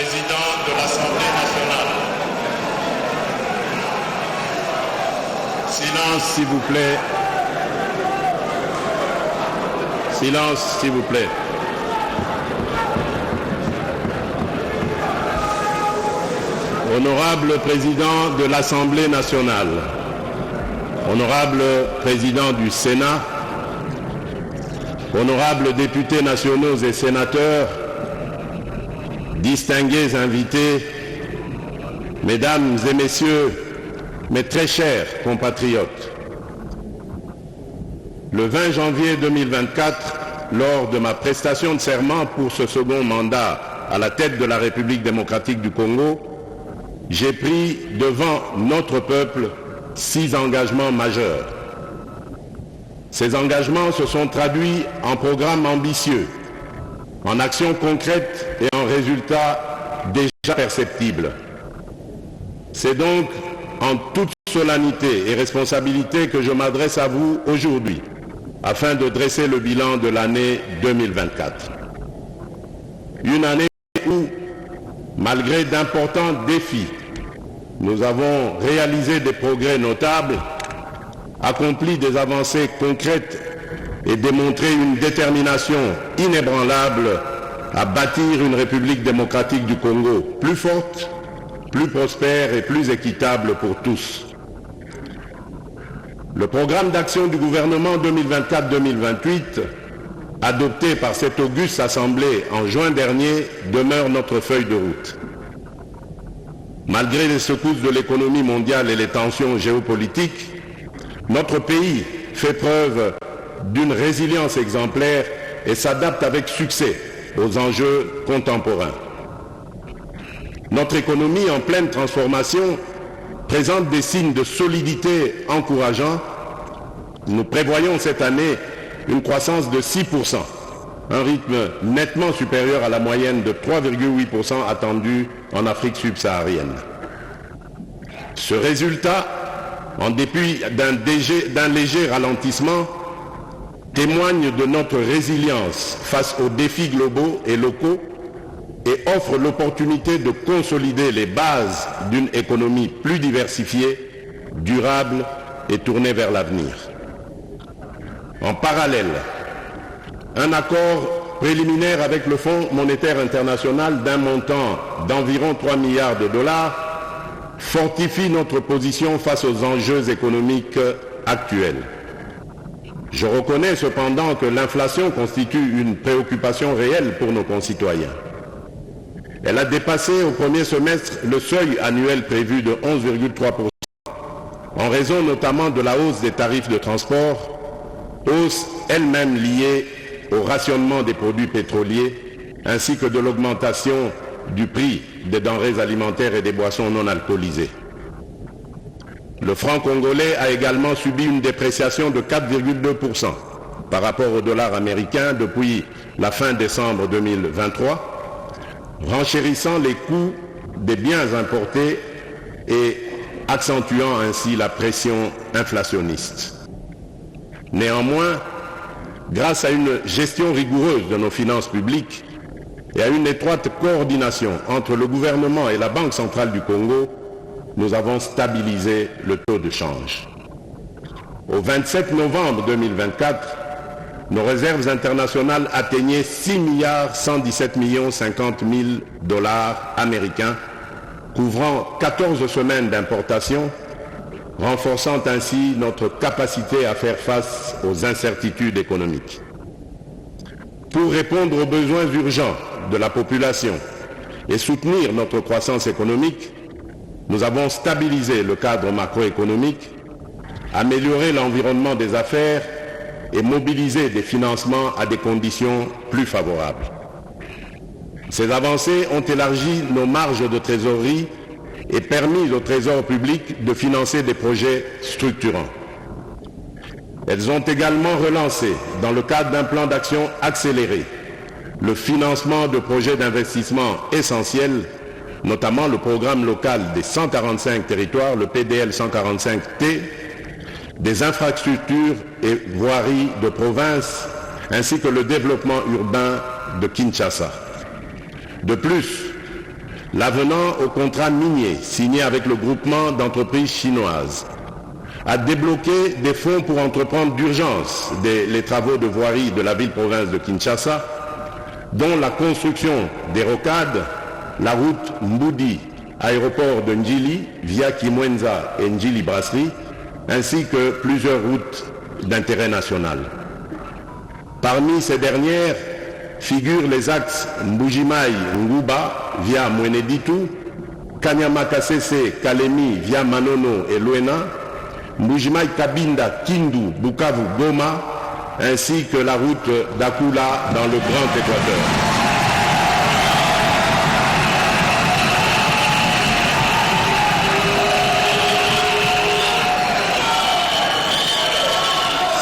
président de l'Assemblée nationale. Silence, s'il vous plaît. Silence, s'il vous plaît. Honorable président de l'Assemblée nationale, honorable président du Sénat, honorables députés nationaux et sénateurs, distingués invités, mesdames et messieurs, mes très chers compatriotes, le 20 janvier 2024, lors de ma prestation de serment pour ce second mandat à la tête de la République démocratique du Congo, j'ai pris devant notre peuple 6 engagements majeurs. Ces engagements se sont traduits en programmes ambitieux, en actions concrètes et en résultats déjà perceptibles. C'est donc en toute solennité et responsabilité que je m'adresse à vous aujourd'hui, afin de dresser le bilan de l'année 2024. Une année où, malgré d'importants défis, nous avons réalisé des progrès notables, accompli des avancées concrètes et démontré une détermination inébranlable à bâtir une République démocratique du Congo plus forte, plus prospère et plus équitable pour tous. Le programme d'action du gouvernement 2024-2028, adopté par cette auguste Assemblée en juin dernier, demeure notre feuille de route. Malgré les secousses de l'économie mondiale et les tensions géopolitiques, notre pays fait preuve d'une résilience exemplaire et s'adapte avec succès aux enjeux contemporains. Notre économie en pleine transformation présente des signes de solidité encourageants. Nous prévoyons cette année une croissance de 6%, un rythme nettement supérieur à la moyenne de 3,8% attendue en Afrique subsaharienne. Ce résultat, en dépit d'un léger ralentissement, témoigne de notre résilience face aux défis globaux et locaux et offre l'opportunité de consolider les bases d'une économie plus diversifiée, durable et tournée vers l'avenir. En parallèle, un accord préliminaire avec le Fonds monétaire international d'un montant d'environ 3 milliards de dollars fortifie notre position face aux enjeux économiques actuels. Je reconnais cependant que l'inflation constitue une préoccupation réelle pour nos concitoyens. Elle a dépassé au premier semestre le seuil annuel prévu de 11,3%, en raison notamment de la hausse des tarifs de transport, hausse elle-même liée au rationnement des produits pétroliers, ainsi que de l'augmentation du prix des denrées alimentaires et des boissons non alcoolisées. Le franc congolais a également subi une dépréciation de 4,2% par rapport au dollar américain depuis la fin décembre 2023, renchérissant les coûts des biens importés et accentuant ainsi la pression inflationniste. Néanmoins, grâce à une gestion rigoureuse de nos finances publiques et à une étroite coordination entre le gouvernement et la Banque centrale du Congo, nous avons stabilisé le taux de change. Au 27 novembre 2024, nos réserves internationales atteignaient 6 117 50 000 dollars américains, couvrant 14 semaines d'importation, renforçant ainsi notre capacité à faire face aux incertitudes économiques. Pour répondre aux besoins urgents de la population et soutenir notre croissance économique, nous avons stabilisé le cadre macroéconomique, amélioré l'environnement des affaires et mobilisé des financements à des conditions plus favorables. Ces avancées ont élargi nos marges de trésorerie et permis au Trésor public de financer des projets structurants. Elles ont également relancé, dans le cadre d'un plan d'action accéléré, le financement de projets d'investissement essentiels, notamment le programme local des 145 territoires, le PDL 145T, des infrastructures et voiries de province, ainsi que le développement urbain de Kinshasa. De plus, l'avenant au contrat minier signé avec le groupement d'entreprises chinoises, a débloqué des fonds pour entreprendre d'urgence les travaux de voirie de la ville-province de Kinshasa, dont la construction des rocades, la route Mboudi, aéroport de Ndjili, via Kimwenza et Ndjili Brasserie, ainsi que plusieurs routes d'intérêt national. Parmi ces dernières figurent les axes Mbujimai-Nguba via Mweneditu, Kanyama-Kasese-Kalemi via Manono et Luena, Mbujimai-Kabinda, Kindu, Bukavu, Goma, ainsi que la route d'Akula dans le Grand Équateur.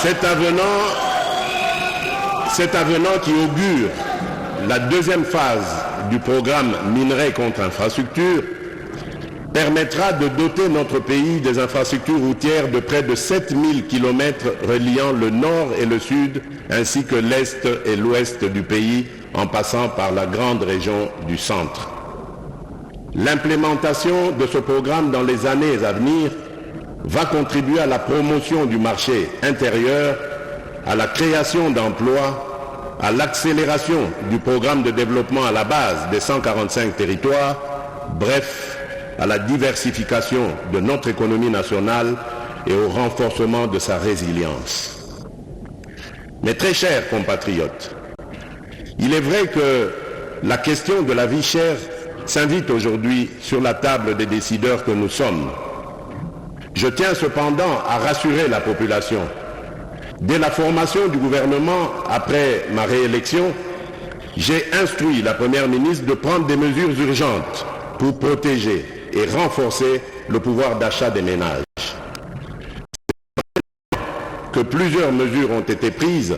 Cet avenant qui augure la deuxième phase du programme Minerais contre infrastructure permettra de doter notre pays des infrastructures routières de près de 7000 km reliant le nord et le sud, ainsi que l'est et l'ouest du pays, en passant par la grande région du centre. L'implémentation de ce programme dans les années à venir va contribuer à la promotion du marché intérieur, à la création d'emplois, à l'accélération du programme de développement à la base des 145 territoires, bref, à la diversification de notre économie nationale et au renforcement de sa résilience. Mes très chers compatriotes, il est vrai que la question de la vie chère s'invite aujourd'hui sur la table des décideurs que nous sommes. Je tiens cependant à rassurer la population. Dès la formation du gouvernement après ma réélection, j'ai instruit la Première ministre de prendre des mesures urgentes pour protéger et renforcer le pouvoir d'achat des ménages. Que plusieurs mesures ont été prises,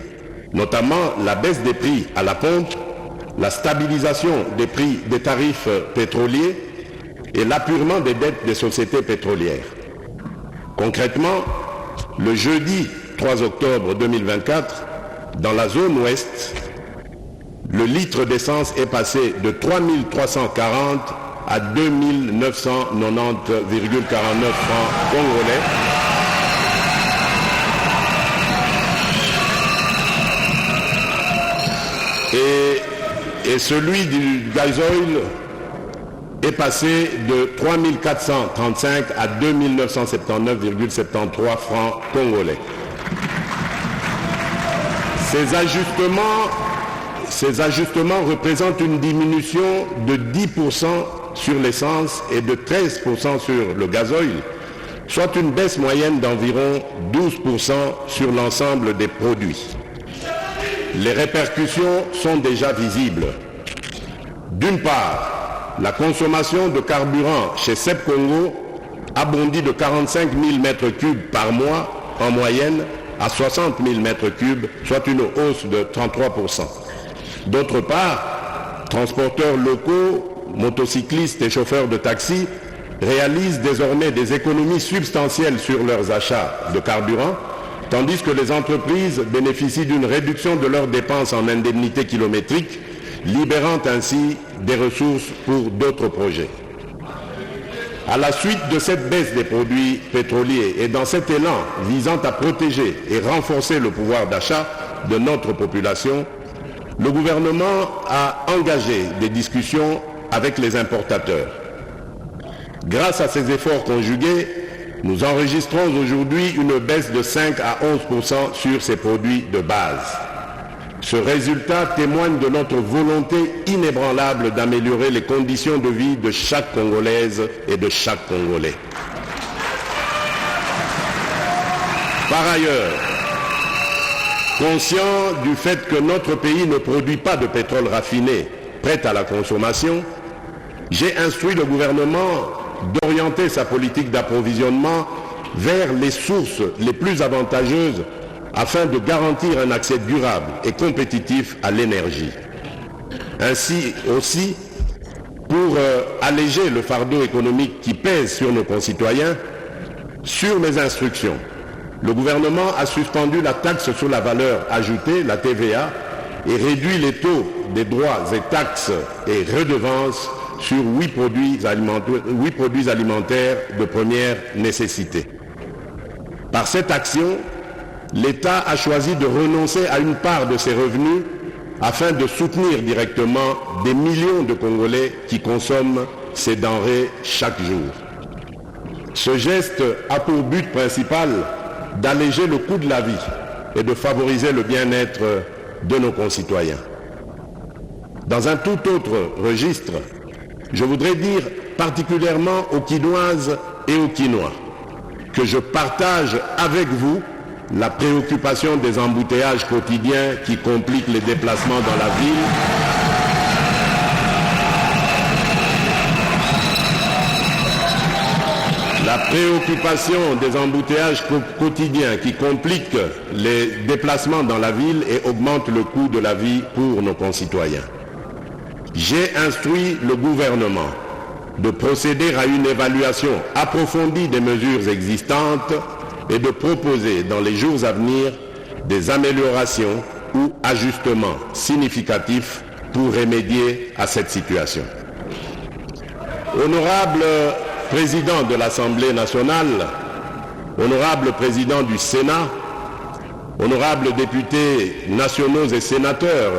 notamment la baisse des prix à la pompe, la stabilisation des prix des tarifs pétroliers et l'apurement des dettes des sociétés pétrolières. Concrètement, le jeudi 3 octobre 2024, dans la zone ouest, le litre d'essence est passé de 3 340 à 2 990,49 francs congolais. Et celui du gasoil est passé de 3 435 à 2 979,73 francs congolais. Ces ajustements représentent une diminution de 10% sur l'essence et de 13% sur le gasoil, soit une baisse moyenne d'environ 12% sur l'ensemble des produits. Les répercussions sont déjà visibles. D'une part, la consommation de carburant chez SEP Congo a bondi de 45 000 m3 par mois en moyenne à 60 000 m3, soit une hausse de 33%. D'autre part, transporteurs locaux, motocyclistes et chauffeurs de taxi réalisent désormais des économies substantielles sur leurs achats de carburant, tandis que les entreprises bénéficient d'une réduction de leurs dépenses en indemnités kilométriques, libérant ainsi des ressources pour d'autres projets. À la suite de cette baisse des produits pétroliers et dans cet élan visant à protéger et renforcer le pouvoir d'achat de notre population, le gouvernement a engagé des discussions avec les importateurs. Grâce à ces efforts conjugués, nous enregistrons aujourd'hui une baisse de 5 à 11% sur ces produits de base. Ce résultat témoigne de notre volonté inébranlable d'améliorer les conditions de vie de chaque Congolaise et de chaque Congolais. Par ailleurs, conscient du fait que notre pays ne produit pas de pétrole raffiné prêt à la consommation, j'ai instruit le gouvernement d'orienter sa politique d'approvisionnement vers les sources les plus avantageuses afin de garantir un accès durable et compétitif à l'énergie. Ainsi aussi, pour alléger le fardeau économique qui pèse sur nos concitoyens, sur mes instructions, le gouvernement a suspendu la taxe sur la valeur ajoutée, la TVA, et réduit les taux des droits et taxes et redevances sur 8 produits alimentaires de première nécessité. Par cette action, l'État a choisi de renoncer à une part de ses revenus afin de soutenir directement des millions de Congolais qui consomment ces denrées chaque jour. Ce geste a pour but principal d'alléger le coût de la vie et de favoriser le bien-être de nos concitoyens. Dans un tout autre registre, je voudrais dire particulièrement aux Kinoises et aux Kinois que je partage avec vous la préoccupation des embouteillages quotidiens qui compliquent les déplacements dans la ville. La préoccupation des embouteillages quotidiens qui compliquent les déplacements dans la ville et augmentent le coût de la vie pour nos concitoyens. J'ai instruit le gouvernement de procéder à une évaluation approfondie des mesures existantes et de proposer dans les jours à venir des améliorations ou ajustements significatifs pour remédier à cette situation. Honorable Président de l'Assemblée nationale, honorable Président du Sénat, honorables députés nationaux et sénateurs,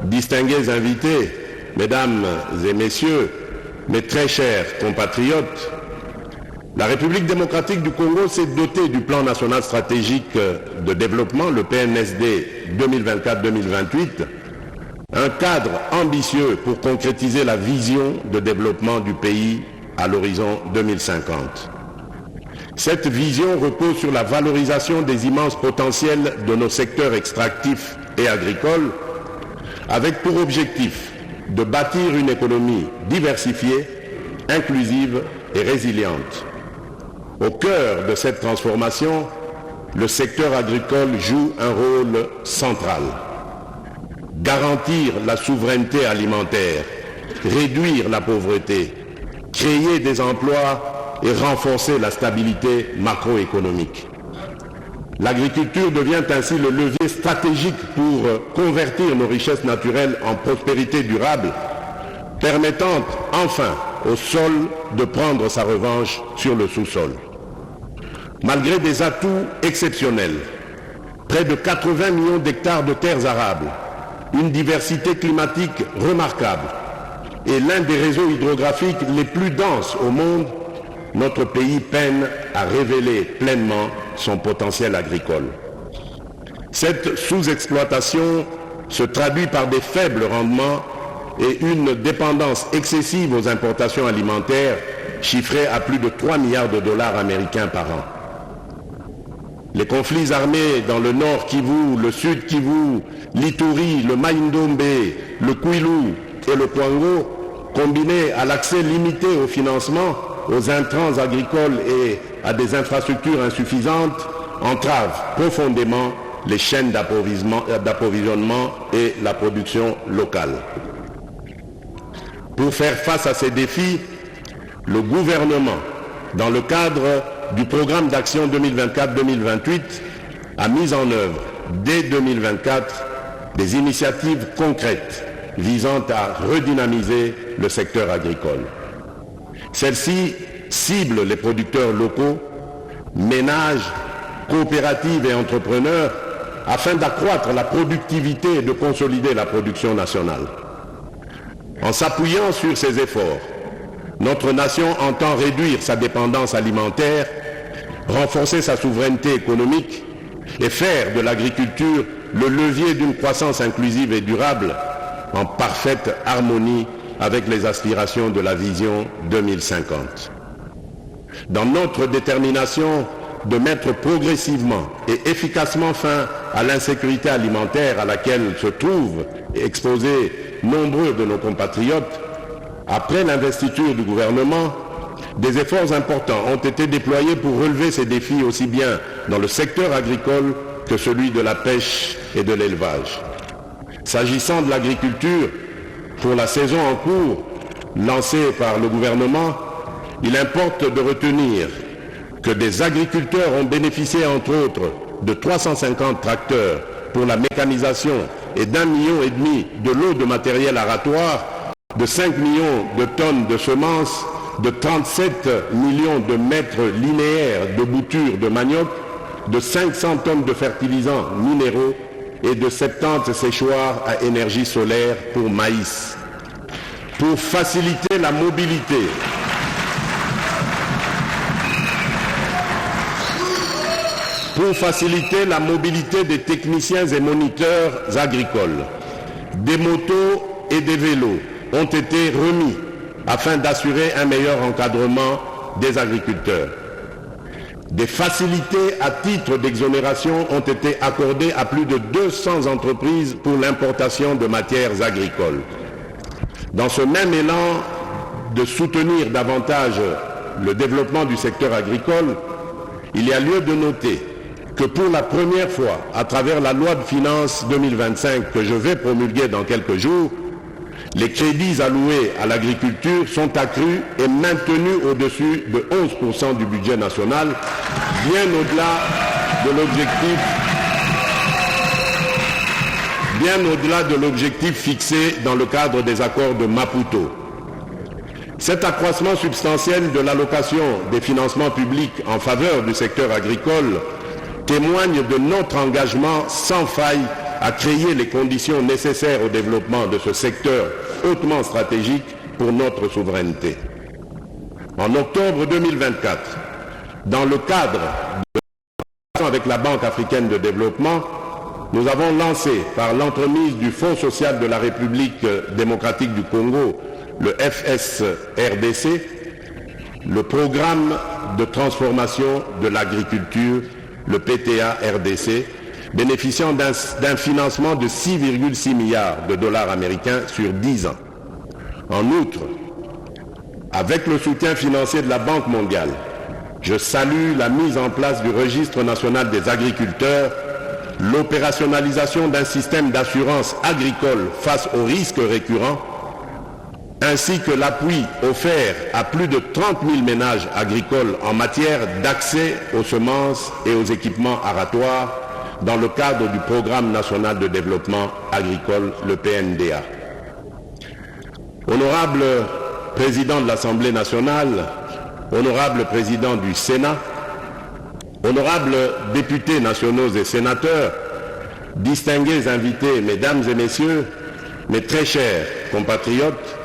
distingués invités, Mesdames et Messieurs, mes très chers compatriotes, la République démocratique du Congo s'est dotée du plan national stratégique de développement, le PNSD 2024-2028, un cadre ambitieux pour concrétiser la vision de développement du pays à l'horizon 2050. Cette vision repose sur la valorisation des immenses potentiels de nos secteurs extractifs et agricoles, avec pour objectif de bâtir une économie diversifiée, inclusive et résiliente. Au cœur de cette transformation, le secteur agricole joue un rôle central. Garantir la souveraineté alimentaire, réduire la pauvreté, créer des emplois et renforcer la stabilité macroéconomique. L'agriculture devient ainsi le levier stratégique pour convertir nos richesses naturelles en prospérité durable, permettant enfin au sol de prendre sa revanche sur le sous-sol. Malgré des atouts exceptionnels, près de 80 millions d'hectares de terres arables, une diversité climatique remarquable et l'un des réseaux hydrographiques les plus denses au monde, notre pays peine à révéler pleinement son potentiel agricole. Cette sous-exploitation se traduit par des faibles rendements et une dépendance excessive aux importations alimentaires chiffrée à plus de 3 milliards de dollars américains par an. Les conflits armés dans le nord Kivu, le sud Kivu, l'Ituri, le Mai-Ndombe, le Kwilu et le Kwango, combinés à l'accès limité au financement, aux intrants agricoles et à des infrastructures insuffisantes, entravent profondément les chaînes d'approvisionnement et la production locale. Pour faire face à ces défis, le gouvernement, dans le cadre du programme d'action 2024-2028, a mis en œuvre dès 2024 des initiatives concrètes visant à redynamiser le secteur agricole. Celles-ci ciblent les producteurs locaux, ménages, coopératives et entrepreneurs afin d'accroître la productivité et de consolider la production nationale. En s'appuyant sur ces efforts, notre nation entend réduire sa dépendance alimentaire, renforcer sa souveraineté économique et faire de l'agriculture le levier d'une croissance inclusive et durable en parfaite harmonie avec les aspirations de la vision 2050. Dans notre détermination de mettre progressivement et efficacement fin à l'insécurité alimentaire à laquelle se trouvent exposés nombreux de nos compatriotes, après l'investiture du gouvernement, des efforts importants ont été déployés pour relever ces défis aussi bien dans le secteur agricole que celui de la pêche et de l'élevage. S'agissant de l'agriculture, pour la saison en cours lancée par le gouvernement, il importe de retenir que des agriculteurs ont bénéficié entre autres de 350 tracteurs pour la mécanisation et d'1,5 million de lots de matériel aratoire de 5 millions de tonnes de semences, de 37 millions de mètres linéaires de boutures de manioc, de 500 tonnes de fertilisants minéraux et de 70 séchoirs à énergie solaire pour maïs. Pour faciliter la mobilité, des techniciens et moniteurs agricoles, des motos et des vélos ont été remis afin d'assurer un meilleur encadrement des agriculteurs. Des facilités à titre d'exonération ont été accordées à plus de 200 entreprises pour l'importation de matières agricoles. Dans ce même élan de soutenir davantage le développement du secteur agricole, il y a lieu de noter que pour la première fois, à travers la loi de finances 2025 que je vais promulguer dans quelques jours, les crédits alloués à l'agriculture sont accrus et maintenus au-dessus de 11% du budget national, bien au-delà de l'objectif fixé dans le cadre des accords de Maputo. Cet accroissement substantiel de l'allocation des financements publics en faveur du secteur agricole témoigne de notre engagement sans faille à créer les conditions nécessaires au développement de ce secteur hautement stratégique pour notre souveraineté. En octobre 2024, dans le cadre de la avec la Banque africaine de développement, nous avons lancé par l'entremise du Fonds social de la République démocratique du Congo, le FSRDC, le programme de transformation de l'agriculture, le PTA-RDC, bénéficiant d'un financement de 6,6 milliards de dollars américains sur 10 ans. En outre, avec le soutien financier de la Banque mondiale, je salue la mise en place du Registre national des agriculteurs, l'opérationnalisation d'un système d'assurance agricole face aux risques récurrents, ainsi que l'appui offert à plus de 30 000 ménages agricoles en matière d'accès aux semences et aux équipements aratoires dans le cadre du Programme national de développement agricole, le PNDA. Honorable Président de l'Assemblée nationale, honorable Président du Sénat, honorables députés nationaux et sénateurs, distingués invités, mesdames et messieurs, mes très chers compatriotes,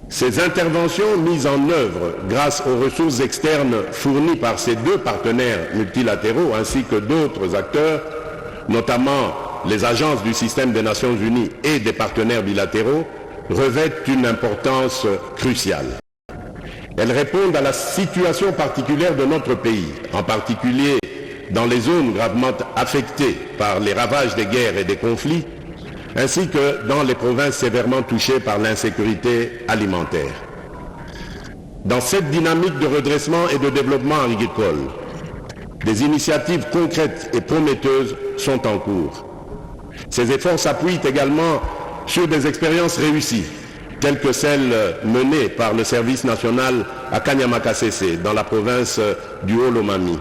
ces interventions mises en œuvre grâce aux ressources externes fournies par ces deux partenaires multilatéraux ainsi que d'autres acteurs, notamment les agences du système des Nations Unies et des partenaires bilatéraux, revêtent une importance cruciale. Elles répondent à la situation particulière de notre pays, en particulier dans les zones gravement affectées par les ravages des guerres et des conflits, ainsi que dans les provinces sévèrement touchées par l'insécurité alimentaire. Dans cette dynamique de redressement et de développement agricole, des initiatives concrètes et prometteuses sont en cours. Ces efforts s'appuient également sur des expériences réussies, telles que celles menées par le service national à Kanyamakasese, dans la province du Haut-Lomami,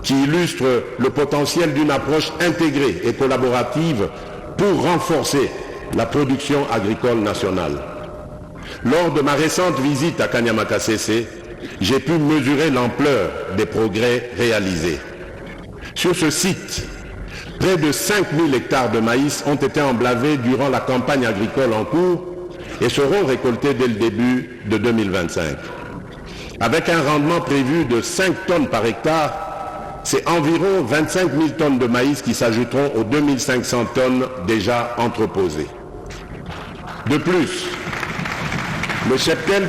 qui illustrent le potentiel d'une approche intégrée et collaborative pour renforcer la production agricole nationale. Lors de ma récente visite à Kanyamakasese, j'ai pu mesurer l'ampleur des progrès réalisés. Sur ce site, près de 5000 hectares de maïs ont été emblavés durant la campagne agricole en cours et seront récoltés dès le début de 2025. Avec un rendement prévu de 5 tonnes par hectare, c'est environ 25 000 tonnes de maïs qui s'ajouteront aux 2500 tonnes déjà entreposées. De plus, le cheptel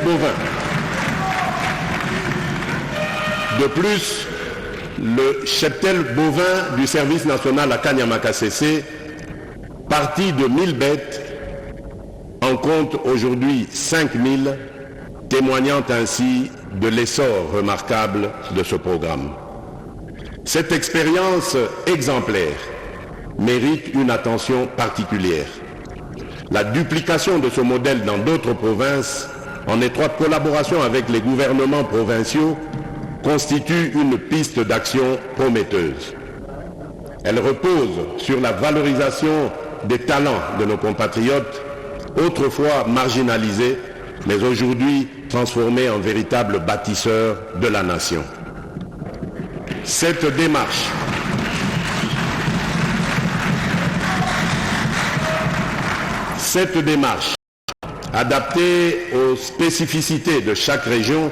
bovin, du service national à Kanyamakasese, parti de 1000 bêtes, en compte aujourd'hui 5000, témoignant ainsi de l'essor remarquable de ce programme. Cette expérience exemplaire mérite une attention particulière. La duplication de ce modèle dans d'autres provinces, en étroite collaboration avec les gouvernements provinciaux, constitue une piste d'action prometteuse. Elle repose sur la valorisation des talents de nos compatriotes autrefois marginalisés, mais aujourd'hui transformés en véritables bâtisseurs de la nation. Cette démarche adaptée aux spécificités de chaque région,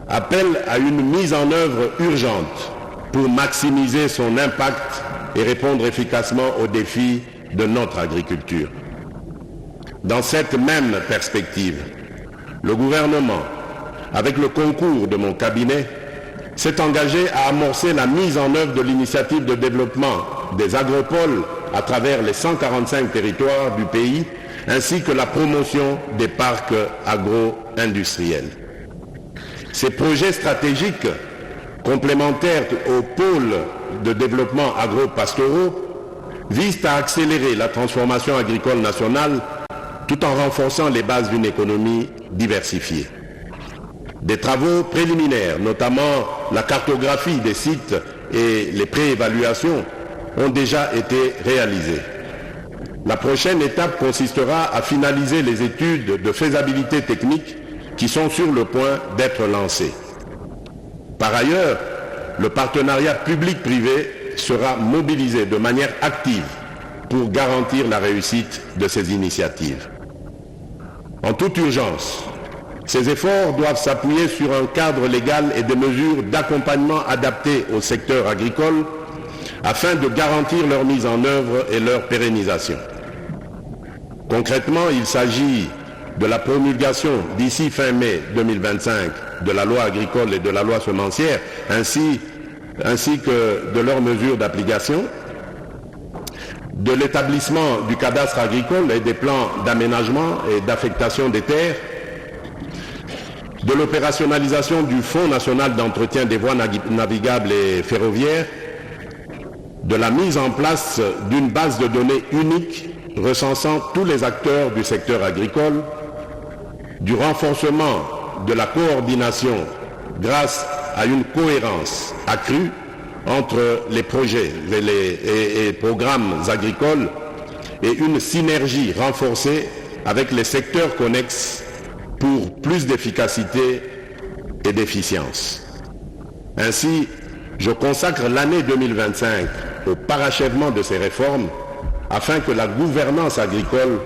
appelle à une mise en œuvre urgente pour maximiser son impact et répondre efficacement aux défis de notre agriculture. Dans cette même perspective, le gouvernement, avec le concours de mon cabinet, s'est engagé à amorcer la mise en œuvre de l'initiative de développement des agropoles à travers les 145 territoires du pays, ainsi que la promotion des parcs agro-industriels. Ces projets stratégiques, complémentaires aux pôles de développement agro-pastoraux, visent à accélérer la transformation agricole nationale tout en renforçant les bases d'une économie diversifiée. Des travaux préliminaires, notamment la cartographie des sites et les préévaluations, ont déjà été réalisés. La prochaine étape consistera à finaliser les études de faisabilité technique qui sont sur le point d'être lancées. Par ailleurs, le partenariat public-privé sera mobilisé de manière active pour garantir la réussite de ces initiatives. En toute urgence, ces efforts doivent s'appuyer sur un cadre légal et des mesures d'accompagnement adaptées au secteur agricole afin de garantir leur mise en œuvre et leur pérennisation. Concrètement, il s'agit de la promulgation d'ici fin mai 2025 de la loi agricole et de la loi semencière, ainsi que de leurs mesures d'application, de l'établissement du cadastre agricole et des plans d'aménagement et d'affectation des terres, de l'opérationnalisation du Fonds national d'entretien des voies navigables et ferroviaires, de la mise en place d'une base de données unique recensant tous les acteurs du secteur agricole, du renforcement de la coordination grâce à une cohérence accrue entre les projets et programmes agricoles et une synergie renforcée avec les secteurs connexes pour plus d'efficacité et d'efficience. Ainsi, je consacre l'année 2025 au parachèvement de ces réformes afin que la gouvernance agricole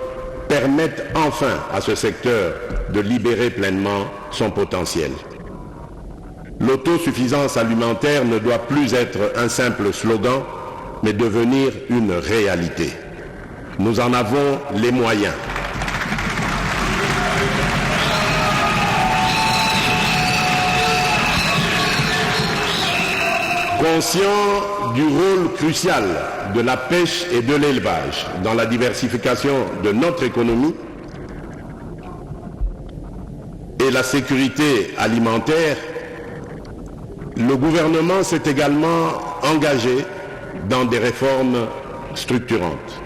permette enfin à ce secteur de libérer pleinement son potentiel. L'autosuffisance alimentaire ne doit plus être un simple slogan, mais devenir une réalité. Nous en avons les moyens. Conscient du rôle crucial de la pêche et de l'élevage dans la diversification de notre économie et la sécurité alimentaire, le gouvernement s'est également engagé dans des réformes structurantes.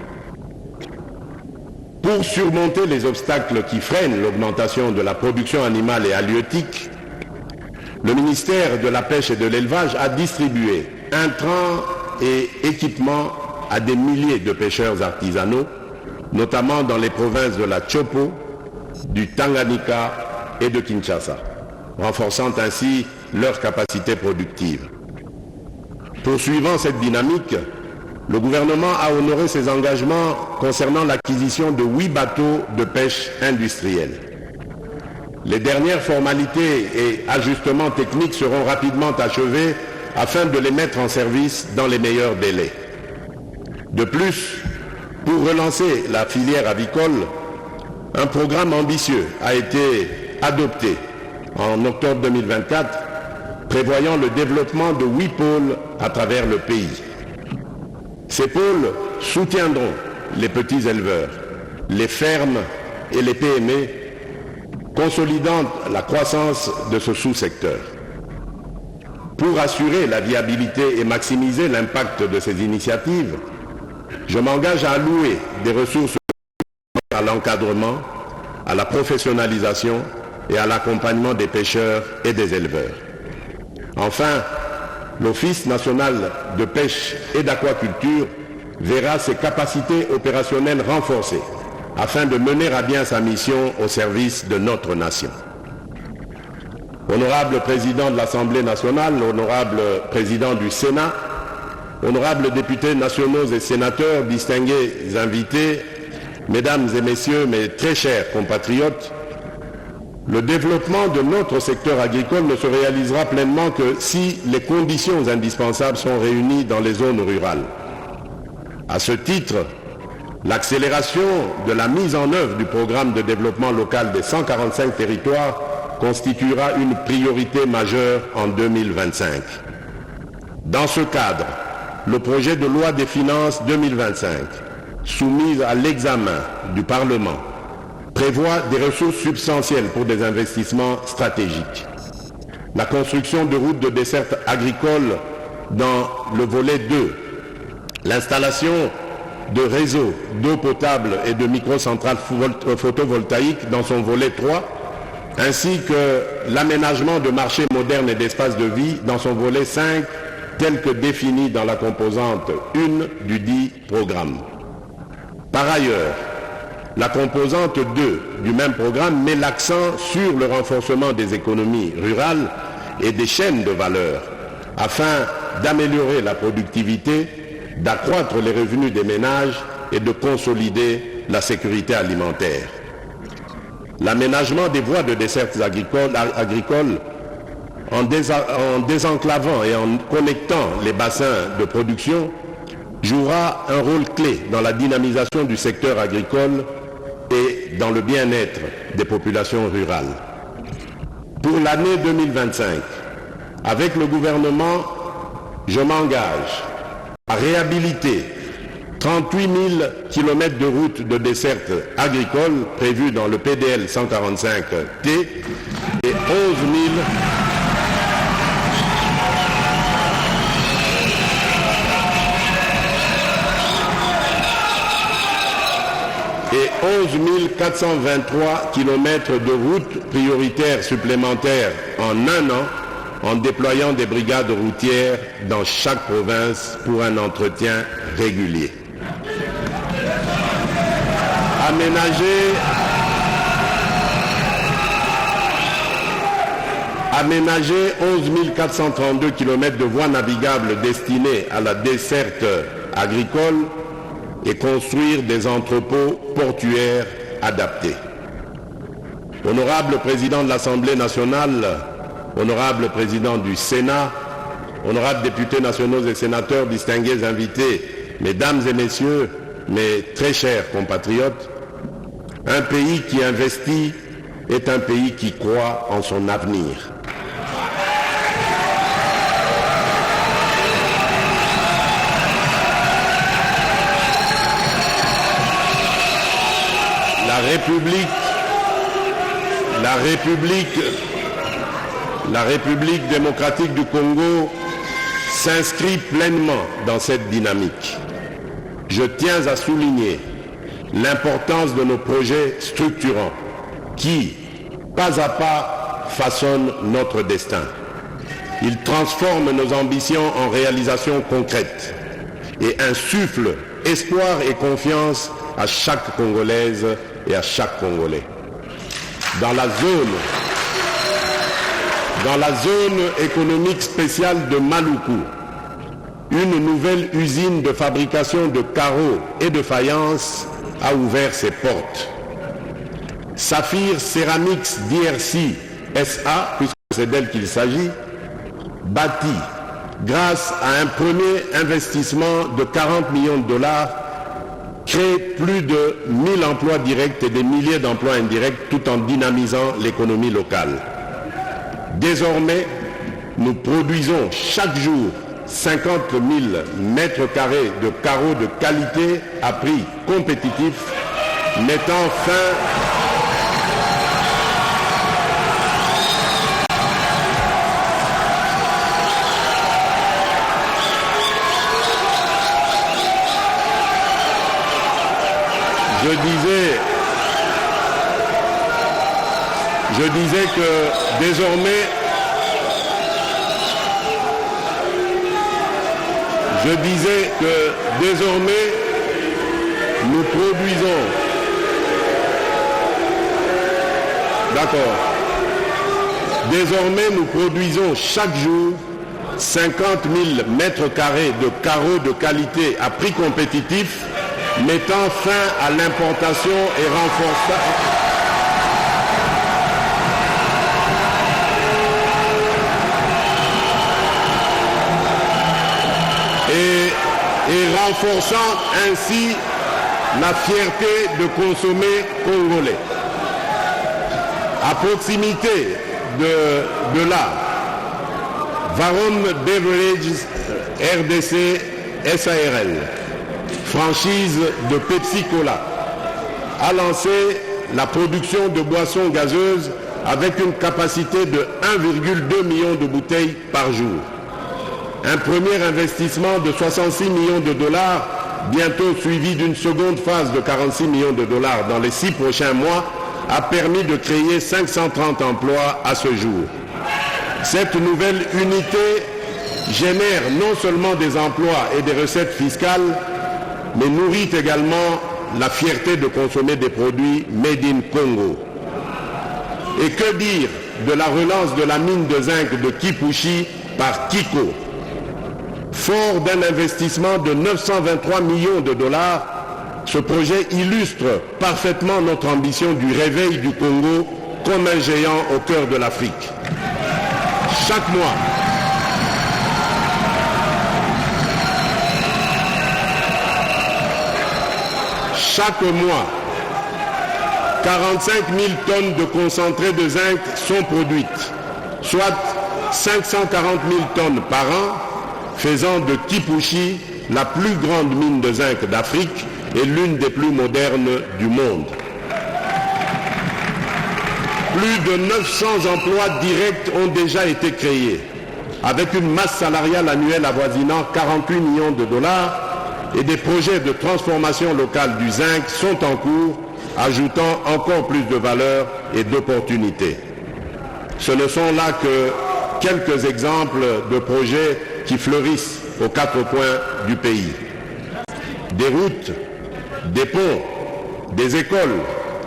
Pour surmonter les obstacles qui freinent l'augmentation de la production animale et halieutique, le ministère de la Pêche et de l'Élevage a distribué intrants et équipements à des milliers de pêcheurs artisanaux, notamment dans les provinces de la Chopo, du Tanganyika et de Kinshasa, renforçant ainsi leur capacité productive. Poursuivant cette dynamique, le gouvernement a honoré ses engagements concernant l'acquisition de 8 bateaux de pêche industrielle. Les dernières formalités et ajustements techniques seront rapidement achevés afin de les mettre en service dans les meilleurs délais. De plus, pour relancer la filière avicole, un programme ambitieux a été adopté en octobre 2024, prévoyant le développement de 8 pôles à travers le pays. Ces pôles soutiendront les petits éleveurs, les fermes et les PME, consolidant la croissance de ce sous-secteur. Pour assurer la viabilité et maximiser l'impact de ces initiatives, je m'engage à allouer des ressources à l'encadrement, à la professionnalisation et à l'accompagnement des pêcheurs et des éleveurs. Enfin, l'Office national de pêche et d'aquaculture verra ses capacités opérationnelles renforcées afin de mener à bien sa mission au service de notre nation. Honorable Président de l'Assemblée nationale, honorable Président du Sénat, honorables députés nationaux et sénateurs, distingués invités, Mesdames et Messieurs, mes très chers compatriotes, le développement de notre secteur agricole ne se réalisera pleinement que si les conditions indispensables sont réunies dans les zones rurales. À ce titre, l'accélération de la mise en œuvre du programme de développement local des 145 territoires constituera une priorité majeure en 2025. Dans ce cadre, le projet de loi des finances 2025, soumis à l'examen du Parlement, prévoit des ressources substantielles pour des investissements stratégiques. La construction de routes de desserte agricole dans le volet 2, l'installation de réseaux d'eau potable et de microcentrales photovoltaïques dans son volet 3, ainsi que l'aménagement de marchés modernes et d'espaces de vie dans son volet 5, tel que défini dans la composante 1 du dit programme. Par ailleurs, la composante 2 du même programme met l'accent sur le renforcement des économies rurales et des chaînes de valeur afin d'améliorer la productivité, d'accroître les revenus des ménages et de consolider la sécurité alimentaire. L'aménagement des voies de dessertes agricoles en désenclavant et en connectant les bassins de production jouera un rôle clé dans la dynamisation du secteur agricole et dans le bien-être des populations rurales. Pour l'année 2025, avec le gouvernement, je m'engage à réhabiliter 38 000 km de routes de desserte agricole prévues dans le PDL 145T et 11 423 km de routes prioritaires supplémentaires en un an, en déployant des brigades routières dans chaque province pour un entretien régulier. Aménager 11 432 km de voies navigables destinées à la desserte agricole et construire des entrepôts portuaires adaptés. Honorable Président de l'Assemblée nationale, honorable Président du Sénat, honorables députés nationaux et sénateurs, distingués invités, Mesdames et Messieurs, mes très chers compatriotes, un pays qui investit est un pays qui croit en son avenir. La République démocratique du Congo s'inscrit pleinement dans cette dynamique. Je tiens à souligner l'importance de nos projets structurants qui, pas à pas, façonnent notre destin. Ils transforment nos ambitions en réalisations concrètes et insufflent espoir et confiance à chaque Congolaise et à chaque Congolais. Dans la zone économique spéciale de Maluku, une nouvelle usine de fabrication de carreaux et de faïence a ouvert ses portes. Saphir Ceramics DRC SA, puisque c'est d'elle qu'il s'agit, bâtit, grâce à un premier investissement de 40 millions de dollars, crée plus de 1000 emplois directs et des milliers d'emplois indirects tout en dynamisant l'économie locale. Désormais, nous produisons chaque jour 50 000 mètres carrés de carreaux de qualité à prix compétitif, mettant fin Je disais que désormais, nous produisons D'accord. Désormais, nous produisons chaque jour 50 000 mètres carrés de carreaux de qualité à prix compétitif, mettant fin à l'importation et renforçant... et renforçant ainsi la fierté de consommer congolais. À proximité de là, Varon Beverages RDC SARL, franchise de Pepsi Cola, a lancé la production de boissons gazeuses avec une capacité de 1,2 million de bouteilles par jour. Un premier investissement de 66 millions de dollars, bientôt suivi d'une seconde phase de 46 millions de dollars dans les 6 prochains mois, a permis de créer 530 emplois à ce jour. Cette nouvelle unité génère non seulement des emplois et des recettes fiscales, mais nourrit également la fierté de consommer des produits made in Congo. Et que dire de la relance de la mine de zinc de Kipushi par Kiko? Fort d'un investissement de 923 millions de dollars, ce projet illustre parfaitement notre ambition du réveil du Congo comme un géant au cœur de l'Afrique. Chaque mois, chaque mois, 45 000 tonnes de concentré de zinc sont produites, soit 540 000 tonnes par an, faisant de Kipushi la plus grande mine de zinc d'Afrique et l'une des plus modernes du monde. Plus de 900 emplois directs ont déjà été créés, avec une masse salariale annuelle avoisinant 48 millions de dollars, et des projets de transformation locale du zinc sont en cours, ajoutant encore plus de valeur et d'opportunités. Ce ne sont là que quelques exemples de projets qui fleurissent aux 4 coins du pays. Des routes, des ponts, des écoles,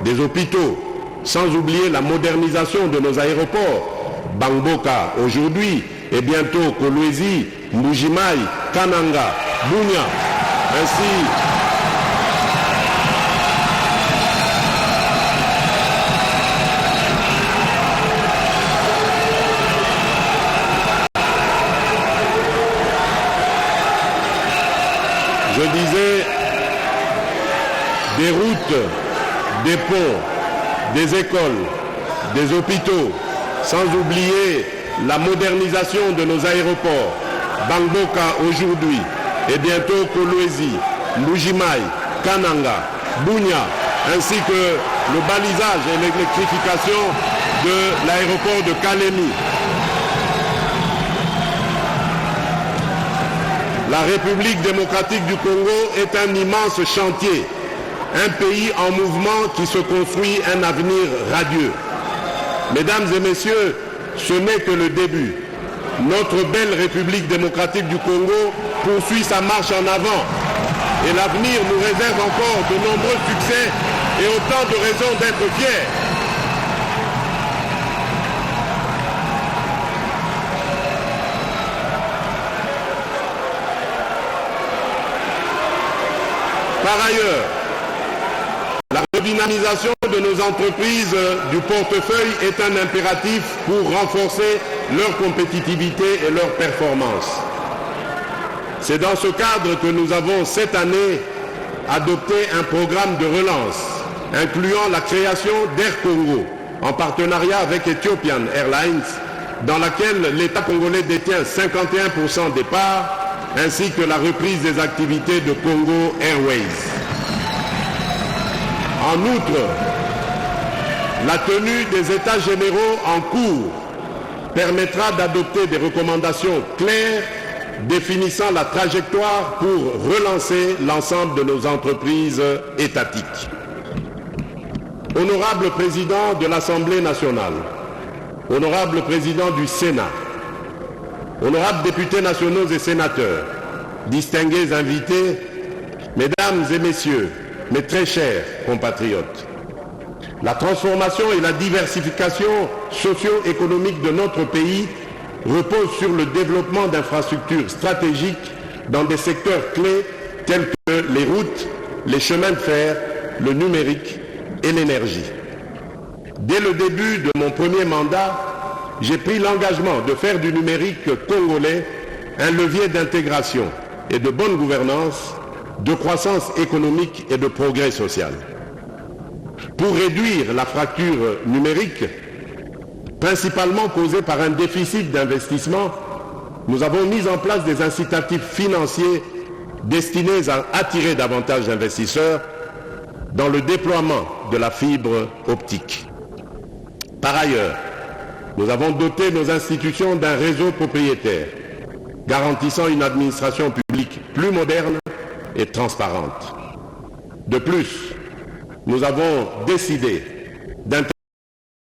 des hôpitaux, sans oublier la modernisation de nos aéroports, Bangboka aujourd'hui et bientôt Kolwezi, Mbujimayi, Kananga, Bunia, ainsi je disais des routes, des ponts, des écoles, des hôpitaux, sans oublier la modernisation de nos aéroports, Bangboka aujourd'hui et bientôt Kolwezi, Mbujimayi, Kananga, Bunia, ainsi que le balisage et l'électrification de l'aéroport de Kalemi. La République démocratique du Congo est un immense chantier, un pays en mouvement qui se construit un avenir radieux. Mesdames et messieurs, ce n'est que le début. Notre belle République démocratique du Congo poursuit sa marche en avant et l'avenir nous réserve encore de nombreux succès et autant de raisons d'être fiers. Par ailleurs, la redynamisation de nos entreprises du portefeuille est un impératif pour renforcer leur compétitivité et leur performance. C'est dans ce cadre que nous avons cette année adopté un programme de relance incluant la création d'Air Congo en partenariat avec Ethiopian Airlines, dans laquelle l'État congolais détient 51% des parts, ainsi que la reprise des activités de Congo Airways. En outre, la tenue des États généraux en cours permettra d'adopter des recommandations claires définissant la trajectoire pour relancer l'ensemble de nos entreprises étatiques. Honorable Président de l'Assemblée nationale, Honorable Président du Sénat, honorables députés nationaux et sénateurs, distingués invités, mesdames et messieurs, mes très chers compatriotes, La transformation et la diversification socio-économique de notre pays reposent sur le développement d'infrastructures stratégiques dans des secteurs clés tels que les routes, les chemins de fer, le numérique et l'énergie. Dès le début de mon premier mandat, j'ai pris l'engagement de faire du numérique congolais un levier d'intégration et de bonne gouvernance, de croissance économique et de progrès social. Pour réduire la fracture numérique, principalement causée par un déficit d'investissement, nous avons mis en place des incitatifs financiers destinés à attirer davantage d'investisseurs dans le déploiement de la fibre optique. Par ailleurs, nous avons doté nos institutions d'un réseau propriétaire, garantissant une administration publique plus moderne et transparente. De plus, nous avons décidé d'intégrer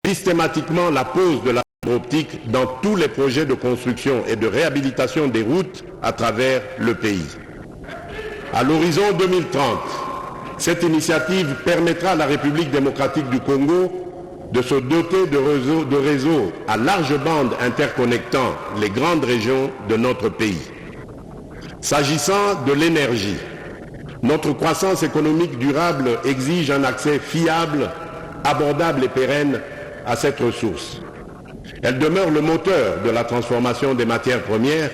systématiquement la pose de la fibre optique dans tous les projets de construction et de réhabilitation des routes à travers le pays. À l'horizon 2030, cette initiative permettra à la République démocratique du Congo de se doter de réseaux à large bande interconnectant les grandes régions de notre pays. S'agissant de l'énergie, notre croissance économique durable exige un accès fiable, abordable et pérenne à cette ressource. Elle demeure le moteur de la transformation des matières premières,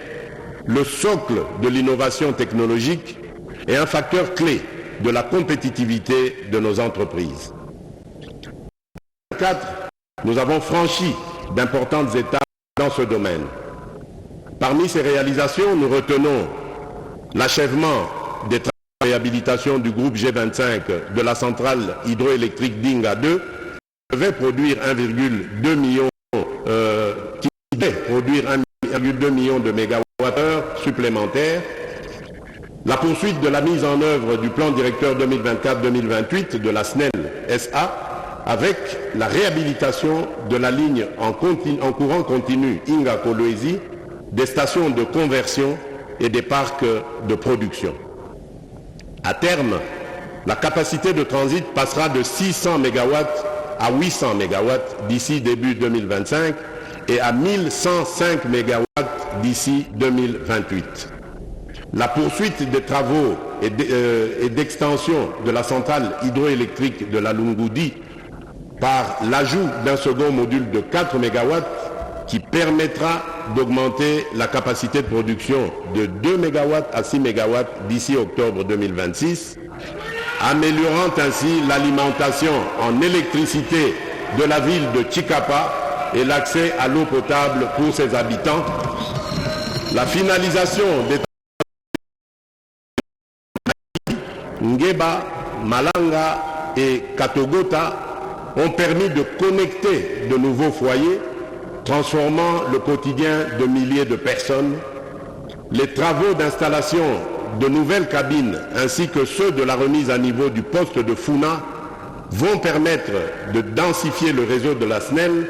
le socle de l'innovation technologique et un facteur clé de la compétitivité de nos entreprises. En 2004, nous avons franchi d'importantes étapes dans ce domaine. Parmi ces réalisations, nous retenons l'achèvement des travaux de réhabilitation du groupe G25 de la centrale hydroélectrique Dinga 2, qui devait produire 1,2 million de mégawattheures supplémentaires. La poursuite de la mise en œuvre du plan directeur 2024-2028 de la SNEL SA avec la réhabilitation de la ligne en courant continu Inga-Kolwezi, des stations de conversion et des parcs de production. À terme, la capacité de transit passera de 600 MW à 800 MW d'ici début 2025 et à 1105 MW d'ici 2028. La poursuite des travaux et d'extension de la centrale hydroélectrique de la Lungoudi par l'ajout d'un second module de 4 MW qui permettra d'augmenter la capacité de production de 2 MW à 6 MW d'ici octobre 2026, améliorant ainsi l'alimentation en électricité de la ville de Chikapa et l'accès à l'eau potable pour ses habitants. La finalisation des Ngeba, Malanga et Katogota ont permis de connecter de nouveaux foyers, transformant le quotidien de milliers de personnes. Les travaux d'installation de nouvelles cabines ainsi que ceux de la remise à niveau du poste de Funa vont permettre de densifier le réseau de la SNEL,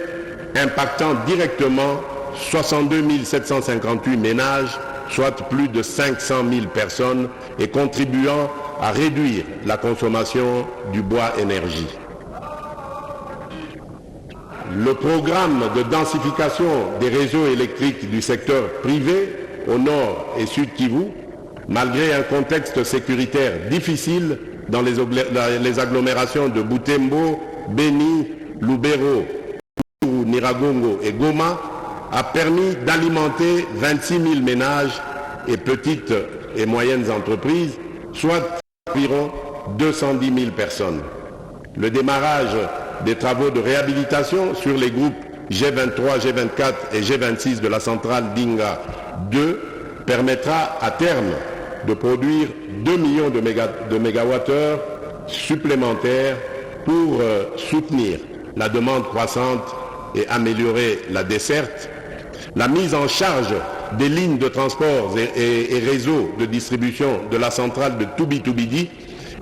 impactant directement 62 758 ménages, soit plus de 500 000 personnes, et contribuant à réduire la consommation du bois énergie. Le programme de densification des réseaux électriques du secteur privé au nord et sud Kivu, malgré un contexte sécuritaire difficile dans les agglomérations de Butembo, Beni, Lubero, Niragongo et Goma, a permis d'alimenter 26 000 ménages et petites et moyennes entreprises, soit environ 210 000 personnes. Le démarrage des travaux de réhabilitation sur les groupes G23, G24 et G26 de la centrale Dinga 2 permettra à terme de produire 2 millions de mégawattheures supplémentaires pour soutenir la demande croissante et améliorer la desserte. La mise en charge des lignes de transport et réseaux de distribution de la centrale de Toubitoubidi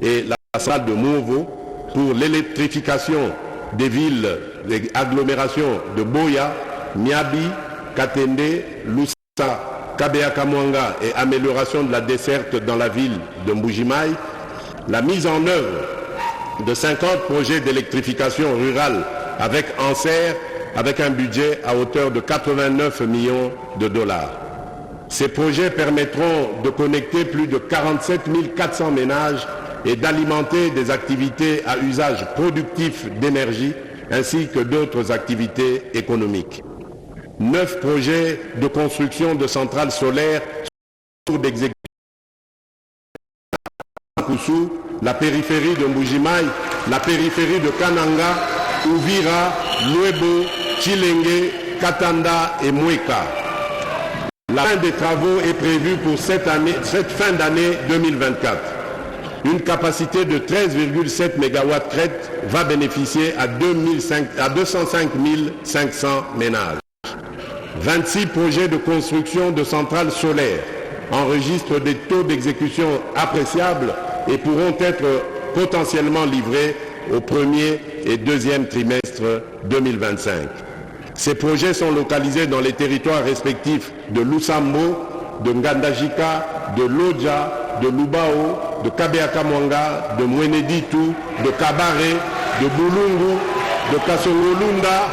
et la centrale de Mouvo pour l'électrification des villes, des agglomérations de Boya, Miabi, Katende, Loussa, Kabea-Kamwanga et amélioration de la desserte dans la ville de Mbujimaï. La mise en œuvre de 50 projets d'électrification rurale avec Anser, avec un budget à hauteur de 89 millions de dollars. Ces projets permettront de connecter plus de 47 400 ménages et d'alimenter des activités à usage productif d'énergie ainsi que d'autres activités économiques. 9 projets de construction de centrales solaires sont d'exécution. La périphérie de Mbujimaï, la périphérie de Kananga, Uvira, Nuebo, Chilenge, Katanda et Mweka. La fin des travaux est prévue pour cette fin d'année 2024. Une capacité de 13,7 MW crête va bénéficier à 205 500 ménages. 26 projets de construction de centrales solaires enregistrent des taux d'exécution appréciables et pourront être potentiellement livrés au premier et deuxième trimestre 2025. Ces projets sont localisés dans les territoires respectifs de Lusambo, de Ngandajika, de Lodja, de Lubao, de Kabeakamwanga, de Mweneditu, de Kabare, de Bulungu, de Kasongolunda,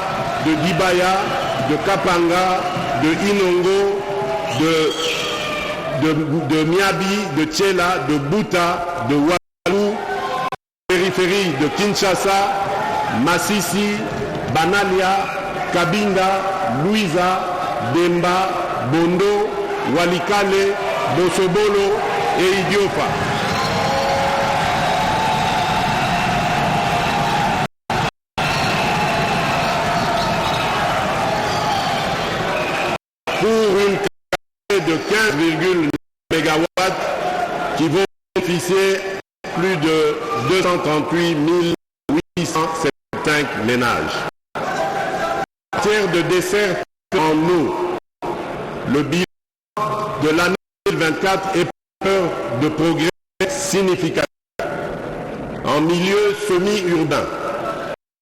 de Dibaya, de Kapanga, de Inongo, de Miabi, de Tchela, de Buta, de Walou, périphérie de Kinshasa, Massissi, Banalia, Kabinda, Louisa, Demba, Bondo, Walikale, Bosobolo et Idiofa. Pour une capacité de 15,9 MW qui vont bénéficier plus de 238 875 ménages. En matière de dessert en eau, le bilan de l'année 2024 est porteur de progrès significatifs. En milieu semi-urbain,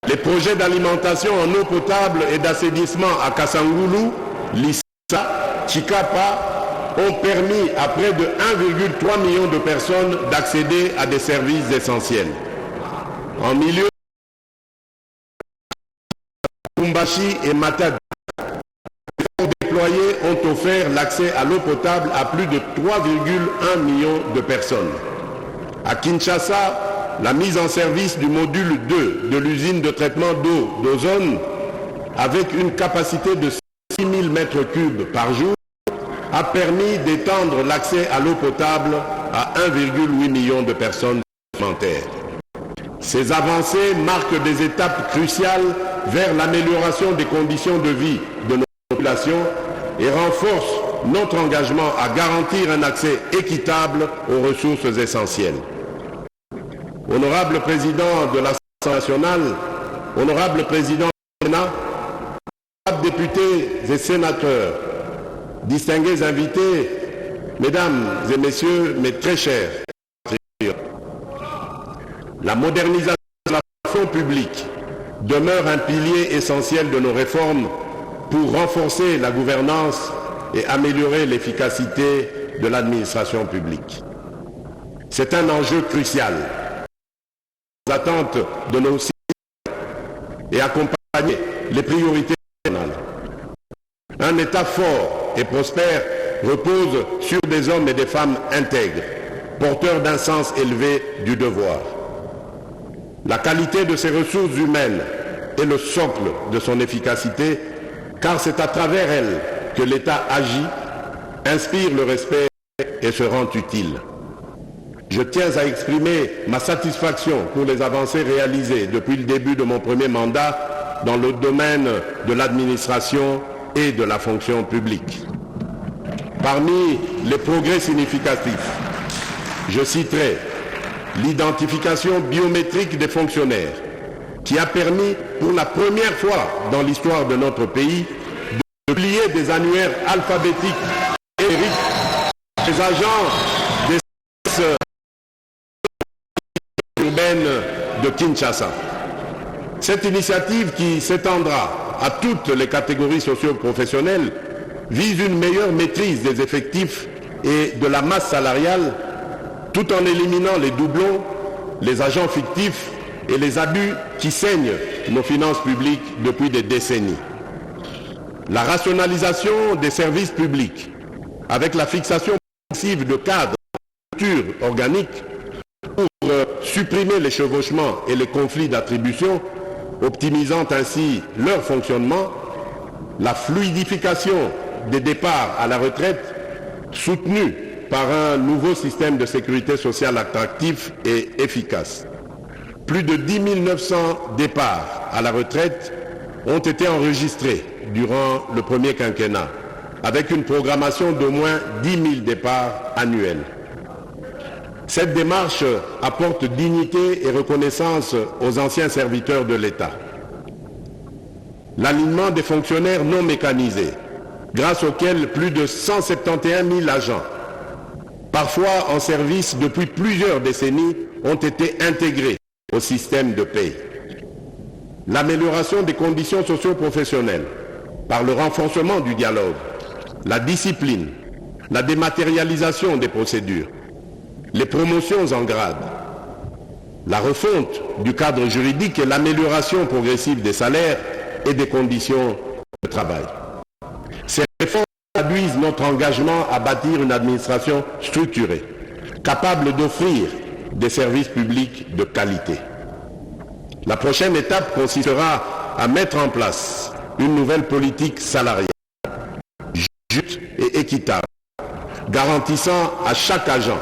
les projets d'alimentation en eau potable et d'assainissement à Kasangulu, Lissa, Chikapa ont permis à près de 1,3 million de personnes d'accéder à des services essentiels. En milieu Kumbashi et Matadi, les efforts déployés ont offert l'accès à l'eau potable à plus de 3,1 millions de personnes. À Kinshasa, la mise en service du module 2 de l'usine de traitement d'eau d'Ozone, avec une capacité de 6 000 m3 par jour, a permis d'étendre l'accès à l'eau potable à 1,8 million de personnes supplémentaires. Ces avancées marquent des étapes cruciales vers l'amélioration des conditions de vie de nos populations et renforcent notre engagement à garantir un accès équitable aux ressources essentielles. Honorable Président de l'Assemblée nationale, Honorable Président du Sénat, honorables députés et sénateurs, distingués invités, Mesdames et Messieurs, mes très chers, la modernisation de la fonction publique demeure un pilier essentiel de nos réformes pour renforcer la gouvernance et améliorer l'efficacité de l'administration publique. C'est un enjeu crucial. Les attentes de nos citoyens et accompagner les priorités nationales. Un État fort et prospère repose sur des hommes et des femmes intègres, porteurs d'un sens élevé du devoir. La qualité de ses ressources humaines est le socle de son efficacité, car c'est à travers elle que l'État agit, inspire le respect et se rend utile. Je tiens à exprimer ma satisfaction pour les avancées réalisées depuis le début de mon premier mandat dans le domaine de l'administration et de la fonction publique. Parmi les progrès significatifs, je citerai l'identification biométrique des fonctionnaires, qui a permis pour la première fois dans l'histoire de notre pays de publier des annuaires alphabétiques et numériques des agents des services urbaines de Kinshasa. Cette initiative, qui s'étendra à toutes les catégories socio-professionnelles, vise une meilleure maîtrise des effectifs et de la masse salariale, tout en éliminant les doublons, les agents fictifs et les abus qui saignent nos finances publiques depuis des décennies. La rationalisation des services publics, avec la fixation progressive de cadres de structures organiques pour supprimer les chevauchements et les conflits d'attribution, optimisant ainsi leur fonctionnement, la fluidification des départs à la retraite, soutenue par un nouveau système de sécurité sociale attractif et efficace. Plus de 10 900 départs à la retraite ont été enregistrés durant le premier quinquennat, avec une programmation d'au moins 10 000 départs annuels. Cette démarche apporte dignité et reconnaissance aux anciens serviteurs de l'État. L'alignement des fonctionnaires non mécanisés, grâce auquel plus de 171 000 agents, parfois en service depuis plusieurs décennies, ont été intégrés au système de paie. L'amélioration des conditions socio-professionnelles par le renforcement du dialogue, la discipline, la dématérialisation des procédures, les promotions en grade, la refonte du cadre juridique et l'amélioration progressive des salaires et des conditions de travail. Ces réformes traduisent notre engagement à bâtir une administration structurée, capable d'offrir des services publics de qualité. La prochaine étape consistera à mettre en place une nouvelle politique salariale, juste et équitable, garantissant à chaque agent,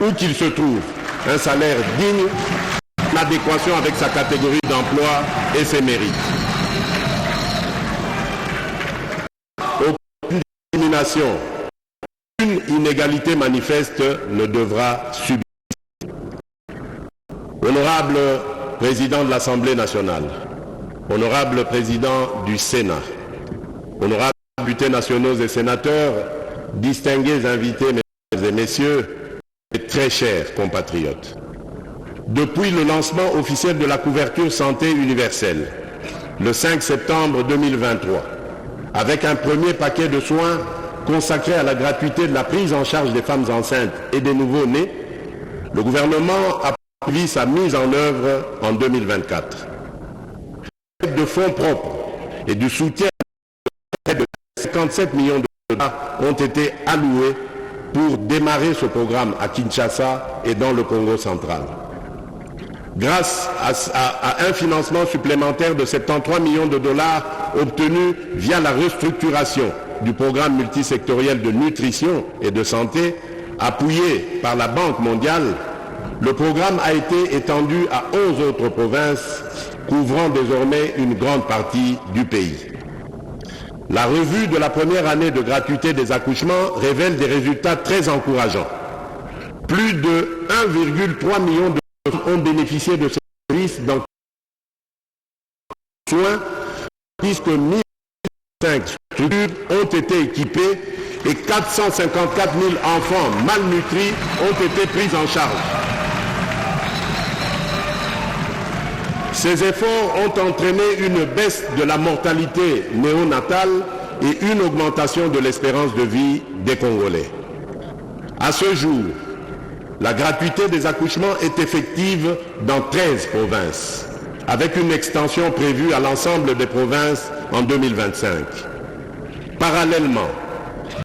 où qu'il se trouve, un salaire digne, en adéquation avec sa catégorie d'emploi et ses mérites. Aucune discrimination, aucune inégalité manifeste ne devra subir. Honorable Président de l'Assemblée nationale, honorable Président du Sénat, honorables députés nationaux et sénateurs, distingués invités, mesdames et messieurs, et très chers compatriotes. Depuis le lancement officiel de la couverture santé universelle, le 5 septembre 2023, avec un premier paquet de soins consacré à la gratuité de la prise en charge des femmes enceintes et des nouveau-nés, le gouvernement a poursuivi sa mise en œuvre en 2024. De fonds propres et du soutien de 57 millions de dollars ont été alloués pour démarrer ce programme à Kinshasa et dans le Congo central. Grâce à un financement supplémentaire de 73 millions de dollars obtenu via la restructuration du programme multisectoriel de nutrition et de santé, appuyé par la Banque mondiale, le programme a été étendu à 11 autres provinces, couvrant désormais une grande partie du pays. La revue de la première année de gratuité des accouchements révèle des résultats très encourageants. Plus de 1,3 million de personnes ont bénéficié de ces services dans les soins, puisque 1005 structures ont été équipées et 454 000 enfants malnutris ont été pris en charge. Ces efforts ont entraîné une baisse de la mortalité néonatale et une augmentation de l'espérance de vie des Congolais. À ce jour, la gratuité des accouchements est effective dans 13 provinces, avec une extension prévue à l'ensemble des provinces en 2025. Parallèlement,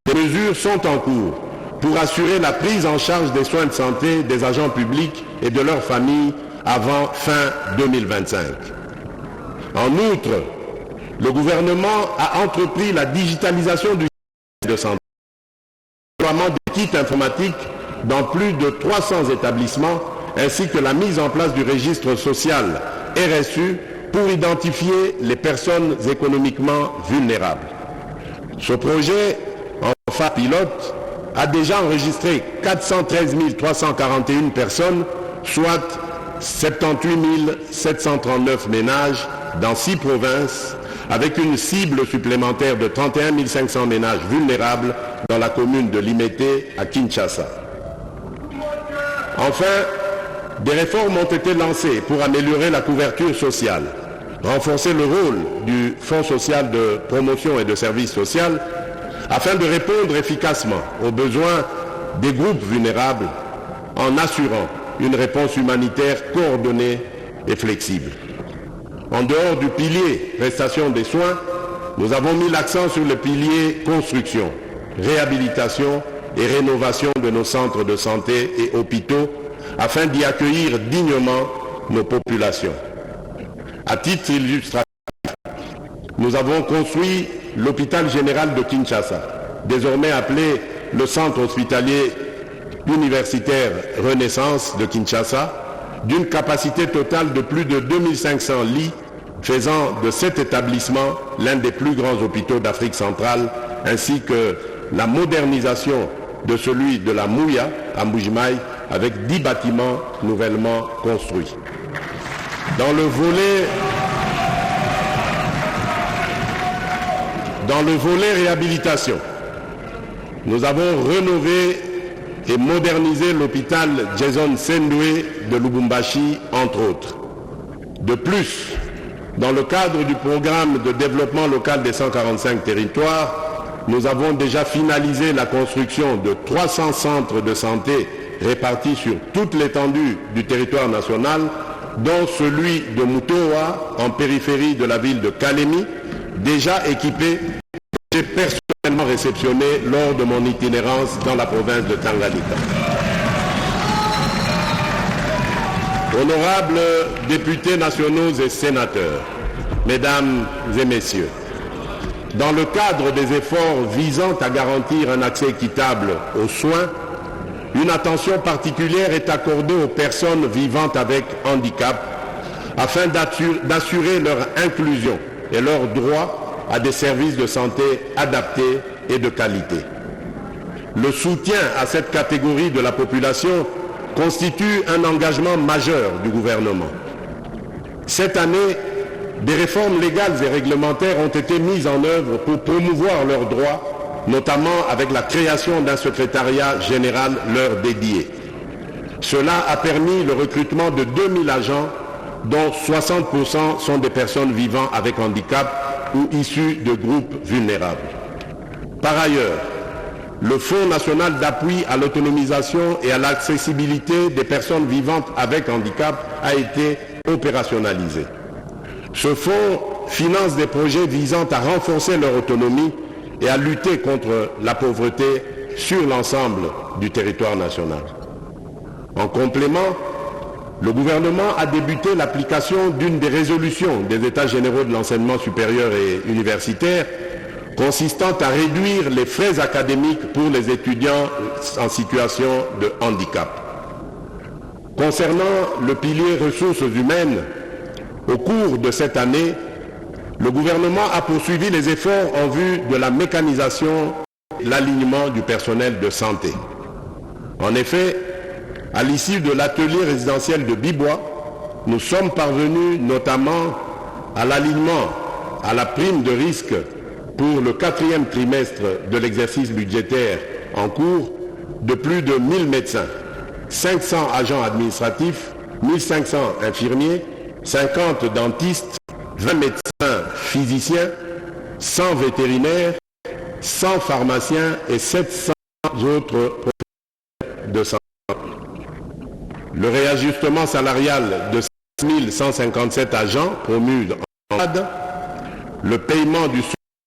des mesures sont en cours pour assurer la prise en charge des soins de santé des agents publics et de leurs familles avant fin 2025. En outre, le gouvernement a entrepris la digitalisation du système de santé, le déploiement des kits informatiques dans plus de 300 établissements, ainsi que la mise en place du registre social RSU pour identifier les personnes économiquement vulnérables. Ce projet, en phase pilote, a déjà enregistré 413 341 personnes, soit 78 739 ménages dans 6 provinces, avec une cible supplémentaire de 31 500 ménages vulnérables dans la commune de Limete à Kinshasa. Enfin, des réformes ont été lancées pour améliorer la couverture sociale, renforcer le rôle du Fonds social de promotion et de services sociaux afin de répondre efficacement aux besoins des groupes vulnérables en assurant une réponse humanitaire coordonnée et flexible. En dehors du pilier prestation des soins, nous avons mis l'accent sur le pilier construction, réhabilitation et rénovation de nos centres de santé et hôpitaux afin d'y accueillir dignement nos populations. À titre illustratif, nous avons construit l'hôpital général de Kinshasa, désormais appelé le centre hospitalier universitaire Renaissance de Kinshasa, d'une capacité totale de plus de 2500 lits, faisant de cet établissement l'un des plus grands hôpitaux d'Afrique centrale, ainsi que la modernisation de celui de la Mouya à Mbujimaï, avec 10 bâtiments nouvellement construits. Dans le volet réhabilitation, nous avons rénové et modernisé l'hôpital Jason Sendoué de Lubumbashi, entre autres. De plus, dans le cadre du programme de développement local des 145 territoires, nous avons déjà finalisé la construction de 300 centres de santé répartis sur toute l'étendue du territoire national, dont celui de Mutoa, en périphérie de la ville de Kalemi, déjà équipé. J'ai personnellement réceptionné lors de mon itinérance dans la province de Tanganyika. Honorables députés nationaux et sénateurs, mesdames et messieurs, dans le cadre des efforts visant à garantir un accès équitable aux soins, une attention particulière est accordée aux personnes vivant avec handicap afin d'assurer leur inclusion et leur droit à des services de santé adaptés et de qualité. Le soutien à cette catégorie de la population constitue un engagement majeur du gouvernement. Cette année, des réformes légales et réglementaires ont été mises en œuvre pour promouvoir leurs droits, notamment avec la création d'un secrétariat général leur dédié. Cela a permis le recrutement de 2000 agents, dont 60% sont des personnes vivant avec handicap ou issus de groupes vulnérables. Par ailleurs, le Fonds national d'appui à l'autonomisation et à l'accessibilité des personnes vivantes avec handicap a été opérationnalisé. Ce fonds finance des projets visant à renforcer leur autonomie et à lutter contre la pauvreté sur l'ensemble du territoire national. En complément, le gouvernement a débuté l'application d'une des résolutions des États généraux de l'enseignement supérieur et universitaire consistant à réduire les frais académiques pour les étudiants en situation de handicap. Concernant le pilier ressources humaines, au cours de cette année, le gouvernement a poursuivi les efforts en vue de la mécanisation et l'alignement du personnel de santé. En effet, à l'issue de l'atelier résidentiel de Bibois, nous sommes parvenus notamment à l'alignement à la prime de risque pour le 4e trimestre de l'exercice budgétaire en cours de plus de 1000 médecins, 500 agents administratifs, 1500 infirmiers, 50 dentistes, 20 médecins physiciens, 100 vétérinaires, 100 pharmaciens et 700 autres professionnels de santé. Le réajustement salarial de 6157 agents promus en grade, le paiement du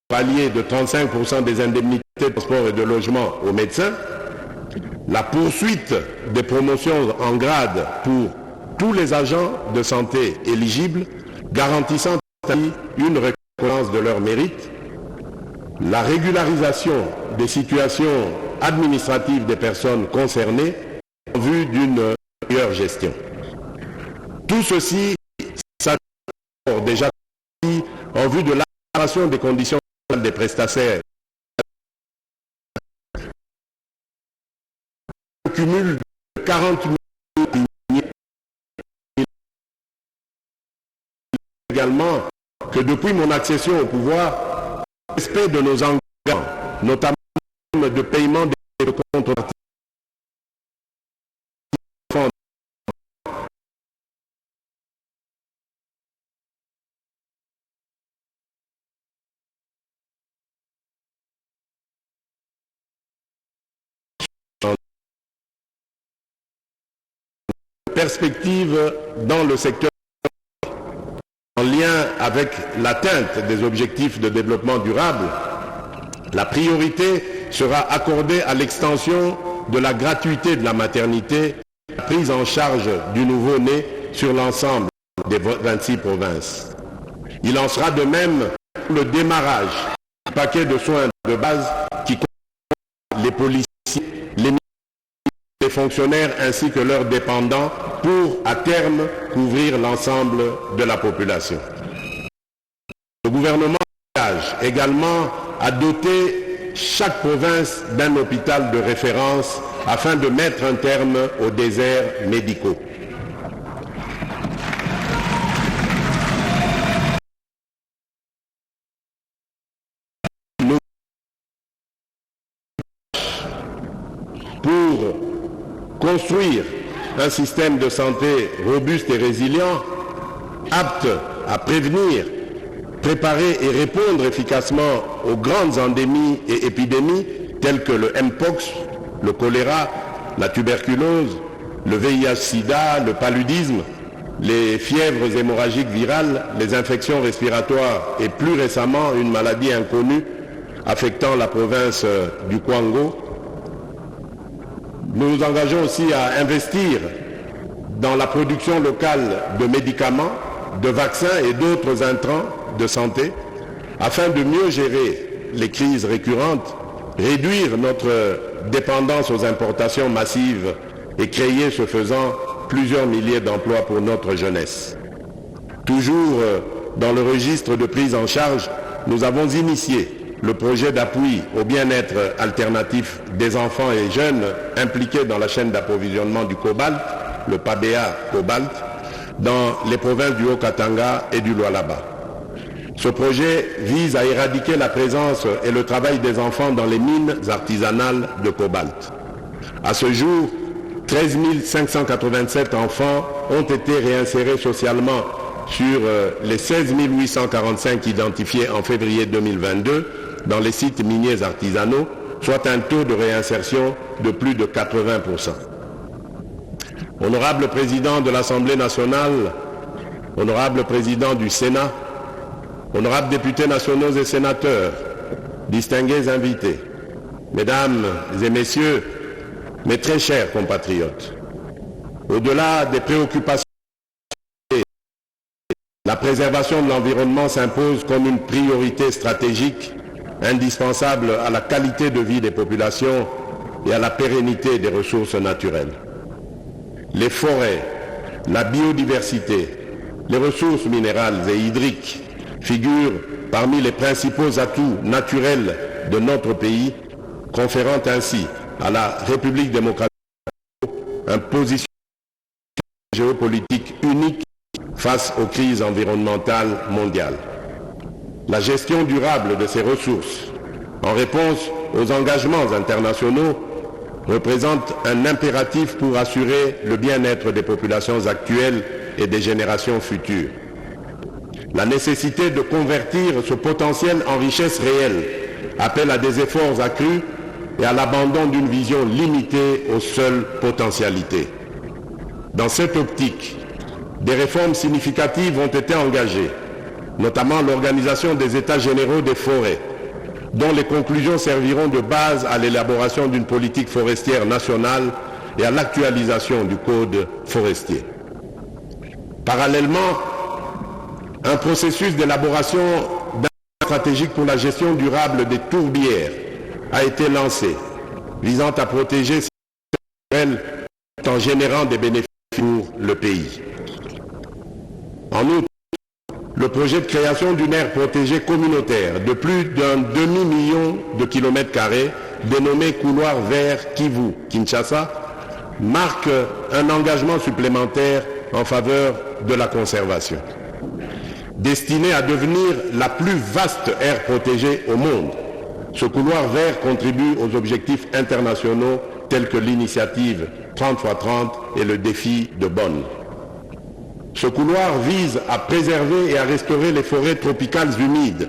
palier de 35% des indemnités de transport et de logement aux médecins, la poursuite des promotions en grade pour tous les agents de santé éligibles, garantissant une reconnaissance de leur mérite, la régularisation des situations administratives des personnes concernées en vue d'une meilleure gestion. Tout ceci s'accorde déjà en vue de l'amélioration des conditions des prestataires. Un cumul de 40 000 également que depuis mon accession au pouvoir, respect de nos engagements, notamment de paiement des contreparties perspective dans le secteur En lien avec l'atteinte des objectifs de développement durable, la priorité sera accordée à l'extension de la gratuité de la maternité, la prise en charge du nouveau-né sur l'ensemble des 26 provinces. Il en sera de même pour le démarrage du paquet de soins de base qui concerne les policiers, les fonctionnaires ainsi que leurs dépendants pour, à terme, couvrir l'ensemble de la population. Le gouvernement engage également à doter chaque province d'un hôpital de référence afin de mettre un terme aux déserts médicaux. Pour construire un système de santé robuste et résilient, apte à prévenir, préparer et répondre efficacement aux grandes endémies et épidémies telles que le Mpox, le choléra, la tuberculose, le VIH-Sida, le paludisme, les fièvres hémorragiques virales, les infections respiratoires et plus récemment une maladie inconnue affectant la province du Kwango. Nous nous engageons aussi à investir dans la production locale de médicaments, de vaccins et d'autres intrants de santé afin de mieux gérer les crises récurrentes, réduire notre dépendance aux importations massives et créer, ce faisant, plusieurs milliers d'emplois pour notre jeunesse. Toujours dans le registre de prise en charge, nous avons initié le projet d'appui au bien-être alternatif des enfants et jeunes impliqués dans la chaîne d'approvisionnement du cobalt, le PABA Cobalt, dans les provinces du Haut-Katanga et du Lualaba. Ce projet vise à éradiquer la présence et le travail des enfants dans les mines artisanales de cobalt. À ce jour, 13 587 enfants ont été réinsérés socialement sur les 16 845 identifiés en février 2022 dans les sites miniers artisanaux, soit un taux de réinsertion de plus de 80%. Honorable Président de l'Assemblée nationale, Honorable Président du Sénat, honorables députés nationaux et sénateurs, distingués invités, Mesdames et Messieurs, mes très chers compatriotes, au-delà des préoccupations, la préservation de l'environnement s'impose comme une priorité stratégique indispensable à la qualité de vie des populations et à la pérennité des ressources naturelles. Les forêts, la biodiversité, les ressources minérales et hydriques figurent parmi les principaux atouts naturels de notre pays, conférant ainsi à la République démocratique un positionnement géopolitique unique face aux crises environnementales mondiales. La gestion durable de ces ressources, en réponse aux engagements internationaux, représente un impératif pour assurer le bien-être des populations actuelles et des générations futures. La nécessité de convertir ce potentiel en richesse réelle appelle à des efforts accrus et à l'abandon d'une vision limitée aux seules potentialités. Dans cette optique, des réformes significatives ont été engagées, notamment l'organisation des États généraux des forêts, dont les conclusions serviront de base à l'élaboration d'une politique forestière nationale et à l'actualisation du Code forestier. Parallèlement, un processus d'élaboration d'un plan stratégique pour la gestion durable des tourbières a été lancé, visant à protéger ces naturels tout en générant des bénéfices pour le pays. En outre, le projet de création d'une aire protégée communautaire de plus d'un demi-million de kilomètres carrés, dénommé couloir vert Kivu, Kinshasa, marque un engagement supplémentaire en faveur de la conservation. Destinée à devenir la plus vaste aire protégée au monde, ce couloir vert contribue aux objectifs internationaux tels que l'initiative 30x30 et le défi de Bonn. Ce couloir vise à préserver et à restaurer les forêts tropicales humides,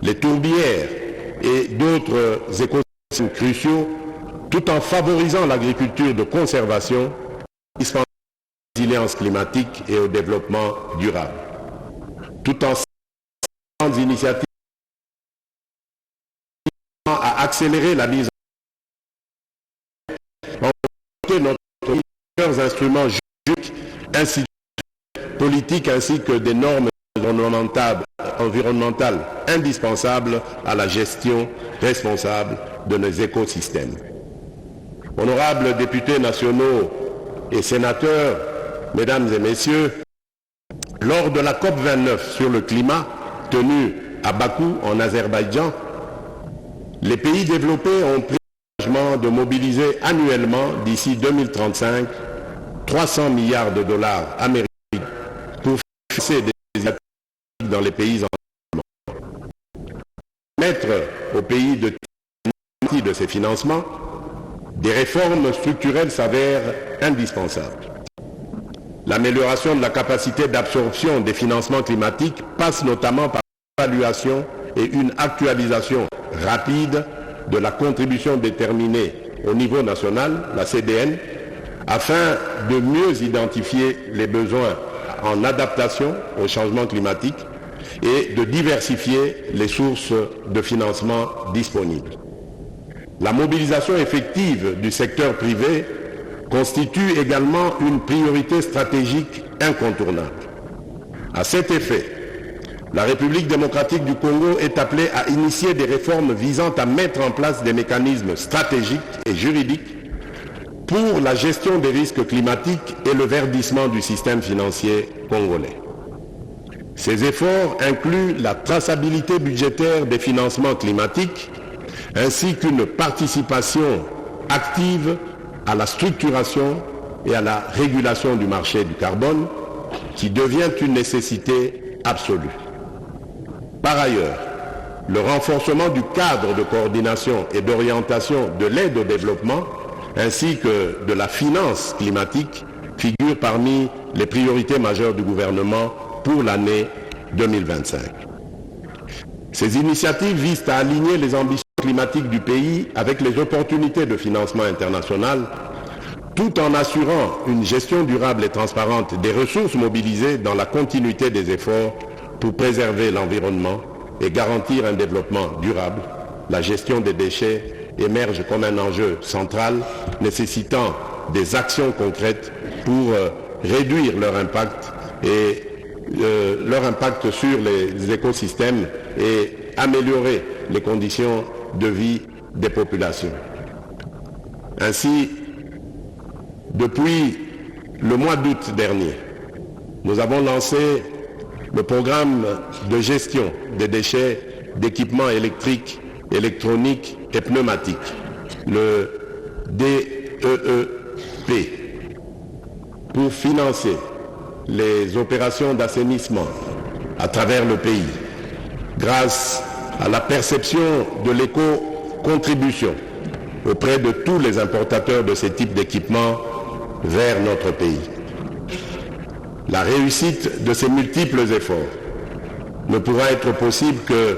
les tourbières et d'autres écosystèmes cruciaux, tout en favorisant l'agriculture de conservation, indispensable à la résilience climatique et au développement durable. tout en ces initiatives à accélérer la mise en place de nos instruments juridiques, politiques ainsi que des normes environnementales indispensables à la gestion responsable de nos écosystèmes. Honorables députés nationaux et sénateurs, mesdames et messieurs, lors de la COP29 sur le climat tenue à Bakou en Azerbaïdjan, les pays développés ont pris l'engagement de mobiliser annuellement d'ici 2035 300 milliards de dollars américains pour financer des initiatives dans les pays en développement. Mettre aux pays de ces financements, des réformes structurelles s'avèrent indispensables. L'amélioration de la capacité d'absorption des financements climatiques passe notamment par l'évaluation et une actualisation rapide de la contribution déterminée au niveau national, la CDN, afin de mieux identifier les besoins en adaptation au changement climatique et de diversifier les sources de financement disponibles. La mobilisation effective du secteur privé constitue également une priorité stratégique incontournable. À cet effet, la République démocratique du Congo est appelée à initier des réformes visant à mettre en place des mécanismes stratégiques et juridiques pour la gestion des risques climatiques et le verdissement du système financier congolais. Ces efforts incluent la traçabilité budgétaire des financements climatiques ainsi qu'une participation active à la structuration et à la régulation du marché du carbone qui devient une nécessité absolue. Par ailleurs, le renforcement du cadre de coordination et d'orientation de l'aide au développement ainsi que de la finance climatique figure parmi les priorités majeures du gouvernement pour l'année 2025. Ces initiatives visent à aligner les ambitions climatiques du pays avec les opportunités de financement international, tout en assurant une gestion durable et transparente des ressources mobilisées dans la continuité des efforts pour préserver l'environnement et garantir un développement durable. La gestion des déchets émerge comme un enjeu central nécessitant des actions concrètes pour réduire leur impact sur les écosystèmes et améliorer les conditions de vie des populations. Ainsi, depuis le mois d'août dernier, nous avons lancé le programme de gestion des déchets d'équipements électriques, électroniques et pneumatiques, le DEEP, pour financer les opérations d'assainissement à travers le pays, grâce à la perception de l'éco-contribution auprès de tous les importateurs de ces types d'équipements vers notre pays. La réussite de ces multiples efforts ne pourra être possible que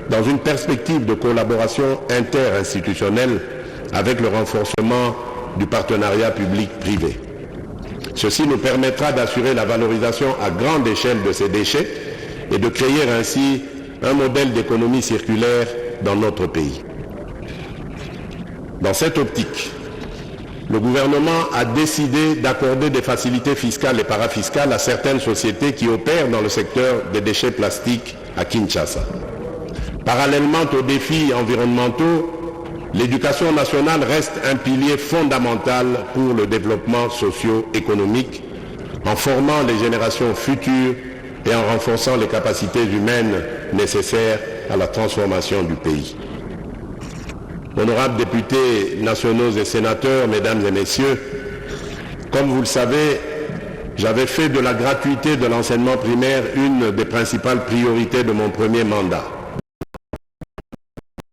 dans une perspective de collaboration interinstitutionnelle avec le renforcement du partenariat public-privé. Ceci nous permettra d'assurer la valorisation à grande échelle de ces déchets et de créer ainsi un modèle d'économie circulaire dans notre pays. Dans cette optique, le gouvernement a décidé d'accorder des facilités fiscales et parafiscales à certaines sociétés qui opèrent dans le secteur des déchets plastiques à Kinshasa. Parallèlement aux défis environnementaux, l'éducation nationale reste un pilier fondamental pour le développement socio-économique en formant les générations futures et en renforçant les capacités humaines nécessaires à la transformation du pays. Honorables députés nationaux et sénateurs, mesdames et messieurs, comme vous le savez, j'avais fait de la gratuité de l'enseignement primaire une des principales priorités de mon premier mandat.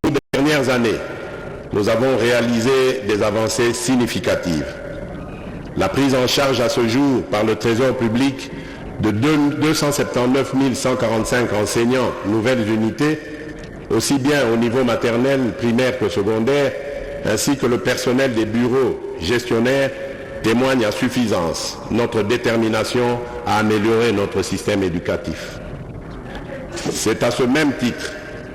Ces dernières années, nous avons réalisé des avancées significatives. La prise en charge à ce jour par le Trésor public de 279 145 enseignants nouvelles unités, aussi bien au niveau maternel, primaire que secondaire, ainsi que le personnel des bureaux gestionnaires, témoigne à suffisance notre détermination à améliorer notre système éducatif. C'est à ce même titre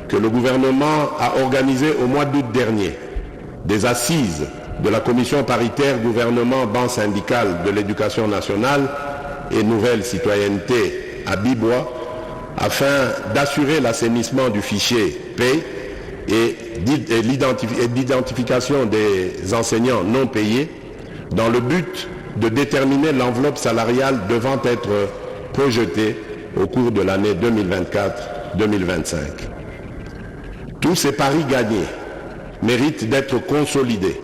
que le gouvernement a organisé au mois d'août dernier des assises de la commission paritaire gouvernement-ban syndical de l'éducation nationale et nouvelle citoyenneté à Bibois afin d'assurer l'assainissement du fichier paie et l'identification des enseignants non payés dans le but de déterminer l'enveloppe salariale devant être projetée au cours de l'année 2024-2025. Tous ces paris gagnés méritent d'être consolidés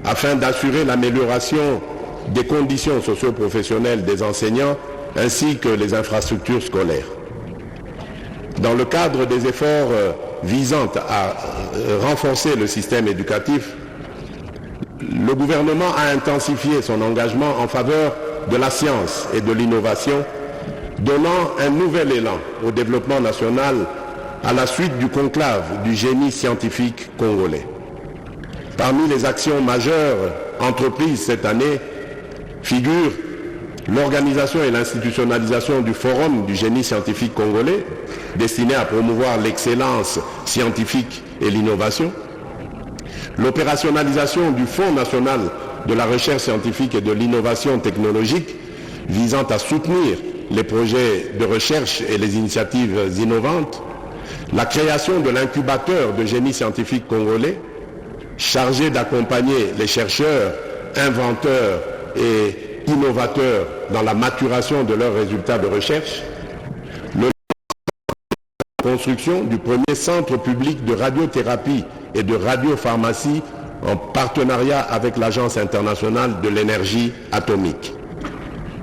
afin d'assurer l'amélioration des conditions socio-professionnelles des enseignants ainsi que les infrastructures scolaires. Dans le cadre des efforts visant à renforcer le système éducatif, le gouvernement a intensifié son engagement en faveur de la science et de l'innovation, donnant un nouvel élan au développement national à la suite du conclave du génie scientifique congolais. Parmi les actions majeures entreprises cette année figurent l'organisation et l'institutionnalisation du Forum du génie scientifique congolais, destiné à promouvoir l'excellence scientifique et l'innovation, l'opérationnalisation du Fonds national de la recherche scientifique et de l'innovation technologique, visant à soutenir les projets de recherche et les initiatives innovantes, la création de l'incubateur de génie scientifique congolais, chargé d'accompagner les chercheurs, inventeurs et innovateurs dans la maturation de leurs résultats de recherche, la construction du premier centre public de radiothérapie et de radiopharmacie en partenariat avec l'Agence internationale de l'énergie atomique.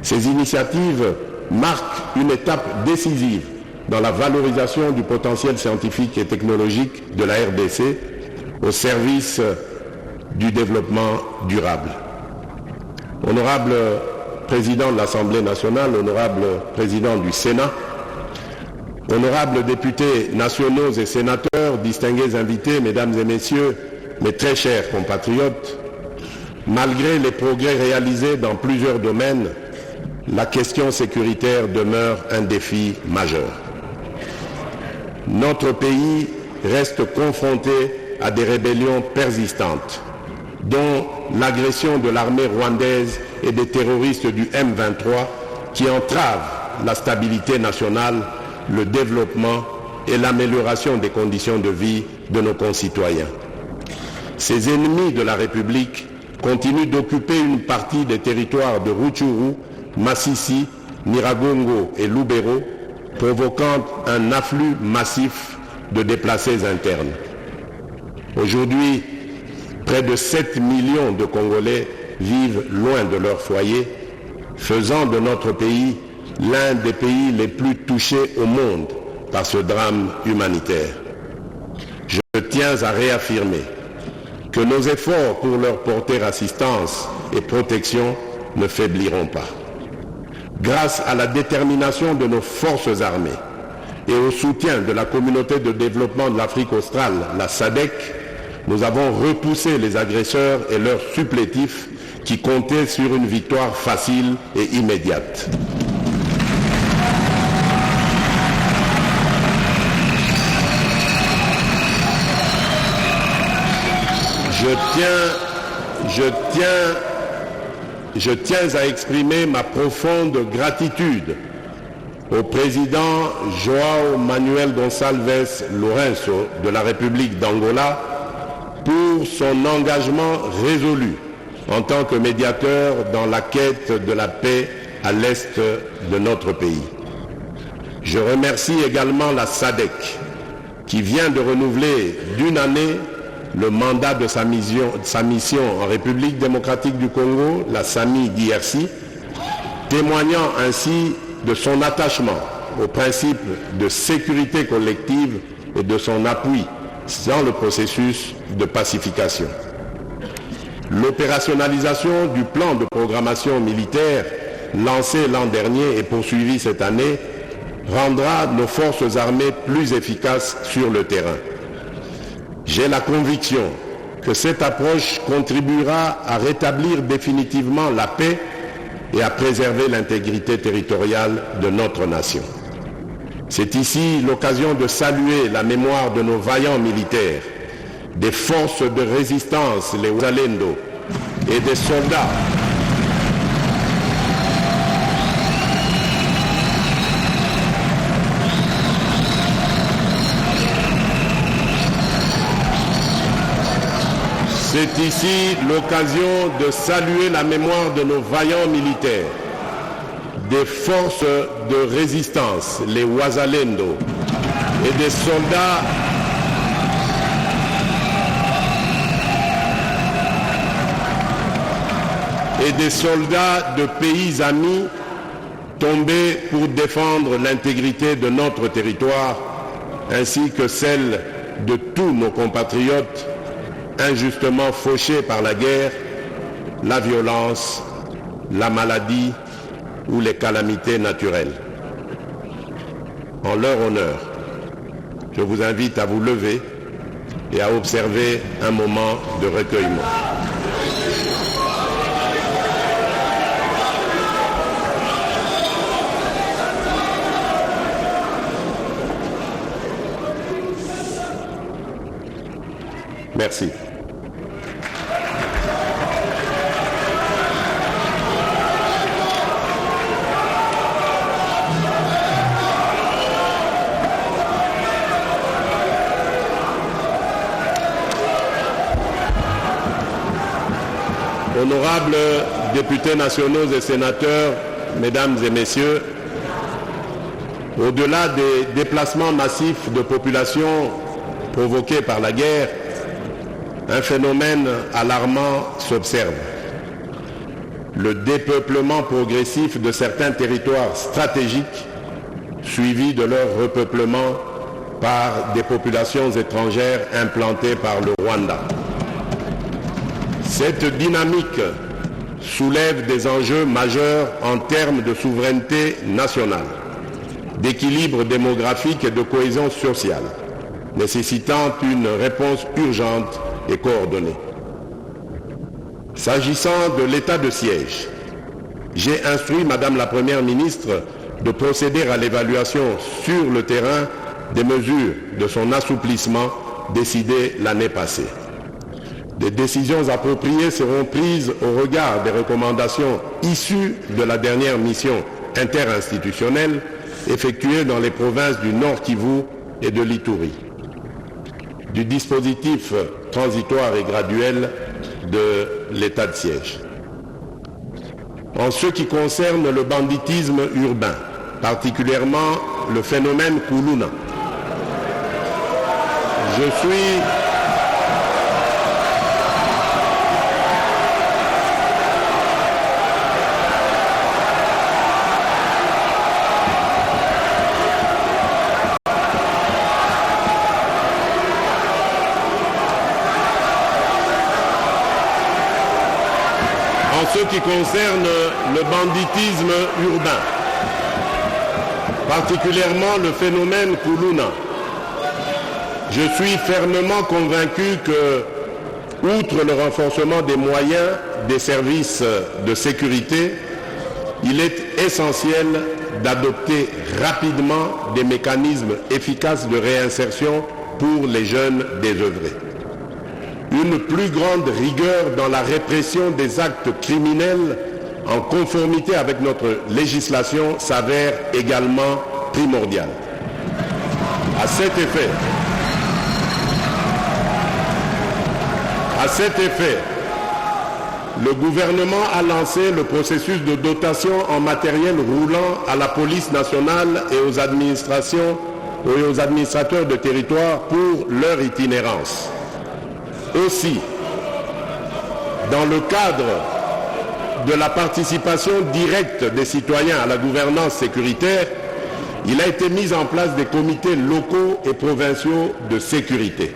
Ces initiatives marquent une étape décisive dans la valorisation du potentiel scientifique et technologique de la RDC au service du développement durable. Honorable Président de l'Assemblée nationale, honorable Président du Sénat, honorables députés nationaux et sénateurs, distingués invités, mesdames et messieurs, mes très chers compatriotes, malgré les progrès réalisés dans plusieurs domaines, la question sécuritaire demeure un défi majeur. Notre pays reste confronté à des rébellions persistantes, dont l'agression de l'armée rwandaise et des terroristes du M23 qui entravent la stabilité nationale, le développement et l'amélioration des conditions de vie de nos concitoyens. Ces ennemis de la République continuent d'occuper une partie des territoires de Rutshuru, Masisi, Nyiragongo et Lubero, provoquant un afflux massif de déplacés internes. Aujourd'hui, près de 7 millions de Congolais vivent loin de leur foyer, faisant de notre pays l'un des pays les plus touchés au monde par ce drame humanitaire. Je tiens à réaffirmer que nos efforts pour leur porter assistance et protection ne faibliront pas. Grâce à la détermination de nos forces armées et au soutien de la communauté de développement de l'Afrique australe, la SADC, nous avons repoussé les agresseurs et leurs supplétifs qui comptaient sur une victoire facile et immédiate. Je tiens à exprimer ma profonde gratitude au président João Manuel Gonçalves Lourenço de la République d'Angola pour son engagement résolu en tant que médiateur dans la quête de la paix à l'est de notre pays. Je remercie également la SADC qui vient de renouveler d'une année le mandat de sa mission en République démocratique du Congo, la SAMI d'IRC, témoignant ainsi de son attachement au principe de sécurité collective et de son appui dans le processus de pacification. L'opérationnalisation du plan de programmation militaire lancé l'an dernier et poursuivi cette année rendra nos forces armées plus efficaces sur le terrain. J'ai la conviction que cette approche contribuera à rétablir définitivement la paix et à préserver l'intégrité territoriale de notre nation. C'est ici l'occasion de saluer la mémoire de nos vaillants militaires, des forces de résistance, les Wazalendo, et des soldats C'est ici l'occasion de saluer la mémoire de nos vaillants militaires, des forces de résistance, les Wazalendo, et des soldats de pays amis tombés pour défendre l'intégrité de notre territoire, ainsi que celle de tous nos compatriotes injustement fauchés par la guerre, la violence, la maladie ou les calamités naturelles. En leur honneur, je vous invite à vous lever et à observer un moment de recueillement. Merci. Honorables députés nationaux et sénateurs, mesdames et messieurs, au-delà des déplacements massifs de population provoqués par la guerre, un phénomène alarmant s'observe. Le dépeuplement progressif de certains territoires stratégiques, suivi de leur repeuplement par des populations étrangères implantées par le Rwanda. Cette dynamique soulève des enjeux majeurs en termes de souveraineté nationale, d'équilibre démographique et de cohésion sociale, nécessitant une réponse urgente et coordonnée. S'agissant de l'état de siège, j'ai instruit Madame la Première ministre de procéder à l'évaluation sur le terrain des mesures de son assouplissement décidées l'année passée. Des décisions appropriées seront prises au regard des recommandations issues de la dernière mission interinstitutionnelle effectuée dans les provinces du Nord Kivu et de l'Ituri, du dispositif transitoire et graduel de l'état de siège. En ce qui concerne le banditisme urbain, particulièrement le phénomène Kuluna, je suis ce qui concerne le banditisme urbain, particulièrement le phénomène Kuluna, je suis fermement convaincu que, outre le renforcement des moyens des services de sécurité, il est essentiel d'adopter rapidement des mécanismes efficaces de réinsertion pour les jeunes désœuvrés. Une plus grande rigueur dans la répression des actes criminels en conformité avec notre législation s'avère également primordiale. À cet effet, le gouvernement a lancé le processus de dotation en matériel roulant à la police nationale et aux administrations et aux administrateurs de territoire pour leur itinérance. Aussi, dans le cadre de la participation directe des citoyens à la gouvernance sécuritaire, il a été mis en place des comités locaux et provinciaux de sécurité.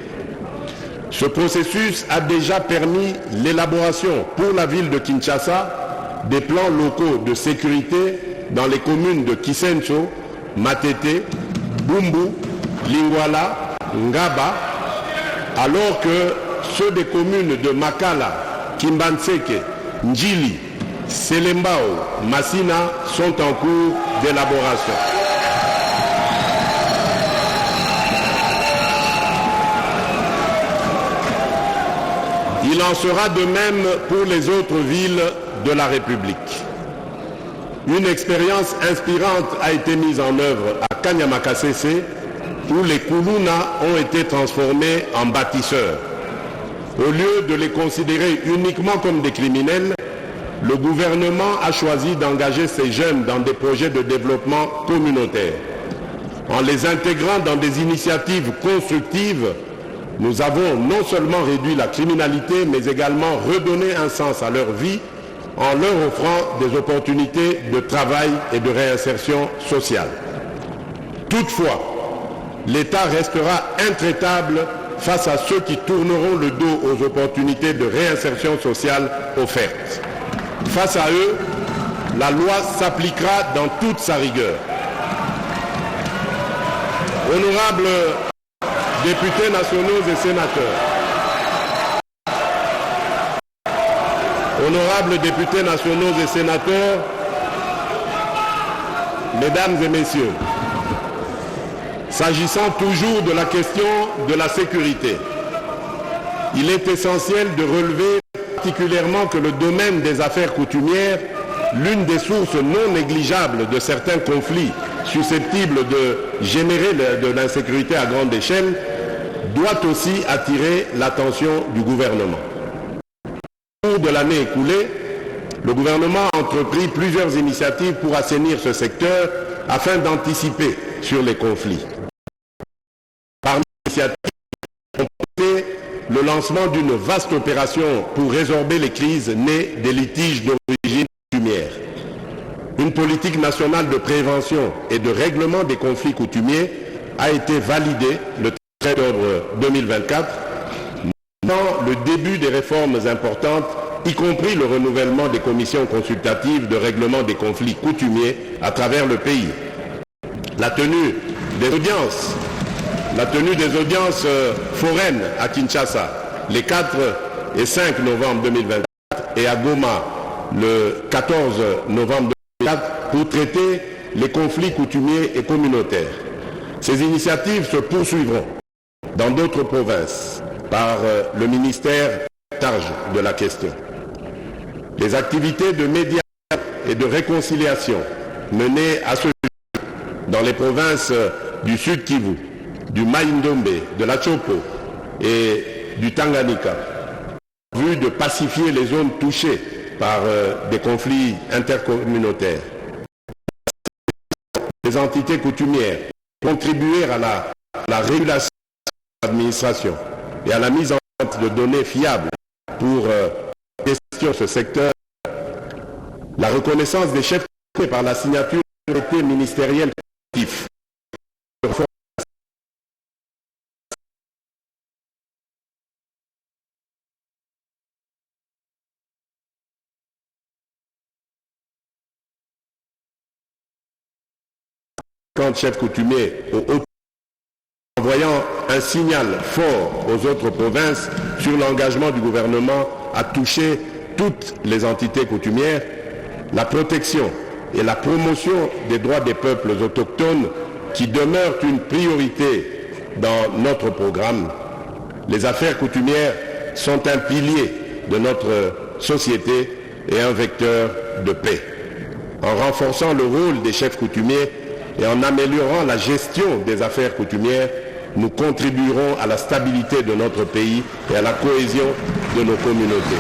Ce processus a déjà permis l'élaboration pour la ville de Kinshasa des plans locaux de sécurité dans les communes de Kisenso, Matete, Bumbu, Lingwala, Ngaba, alors que ceux des communes de Makala, Kimbanseke, Njili, Selembao, Massina sont en cours d'élaboration. Il en sera de même pour les autres villes de la République. Une expérience inspirante a été mise en œuvre à Kanyamakasese, où les Kuluna ont été transformés en bâtisseurs. Au lieu de les considérer uniquement comme des criminels, le gouvernement a choisi d'engager ces jeunes dans des projets de développement communautaire. En les intégrant dans des initiatives constructives, nous avons non seulement réduit la criminalité, mais également redonné un sens à leur vie en leur offrant des opportunités de travail et de réinsertion sociale. Toutefois, l'État restera intraitable face à ceux qui tourneront le dos aux opportunités de réinsertion sociale offertes. Face à eux, la loi s'appliquera dans toute sa rigueur. Honorables députés nationaux et sénateurs, honorables députés nationaux et sénateurs, mesdames et messieurs, s'agissant toujours de la question de la sécurité, il est essentiel de relever particulièrement que le domaine des affaires coutumières, l'une des sources non négligeables de certains conflits susceptibles de générer de l'insécurité à grande échelle, doit aussi attirer l'attention du gouvernement. Au cours de l'année écoulée, le gouvernement a entrepris plusieurs initiatives pour assainir ce secteur afin d'anticiper sur les conflits. Parmi les initiatives, on peut citer le lancement d'une vaste opération pour résorber les crises nées des litiges d'origine coutumière. Une politique nationale de prévention et de règlement des conflits coutumiers a été validée le 13 octobre 2024, dans le début des réformes importantes, y compris le renouvellement des commissions consultatives de règlement des conflits coutumiers à travers le pays. La tenue des audiences foraines à Kinshasa les 4 et 5 novembre 2024 et à Goma le 14 novembre 2024 pour traiter les conflits coutumiers et communautaires. Ces initiatives se poursuivront dans d'autres provinces par le ministère en charge de la question. Les activités de médiation et de réconciliation menées à ce jour dans les provinces du Sud Kivu, du Mai-Ndombe, de la Chopo et du Tanganyika, en vue de pacifier les zones touchées par des conflits intercommunautaires. Les entités coutumières contribuer à la régulation de l'administration et à la mise en place de données fiables pour gestion de ce secteur. La reconnaissance des chefs par la signature du traité ministériel collectif. Chefs coutumiers envoyant un signal fort aux autres provinces sur l'engagement du gouvernement à toucher toutes les entités coutumières, la protection et la promotion des droits des peuples autochtones qui demeurent une priorité dans notre programme. Les affaires coutumières sont un pilier de notre société et un vecteur de paix. En renforçant le rôle des chefs coutumiers et en améliorant la gestion des affaires coutumières, nous contribuerons à la stabilité de notre pays et à la cohésion de nos communautés.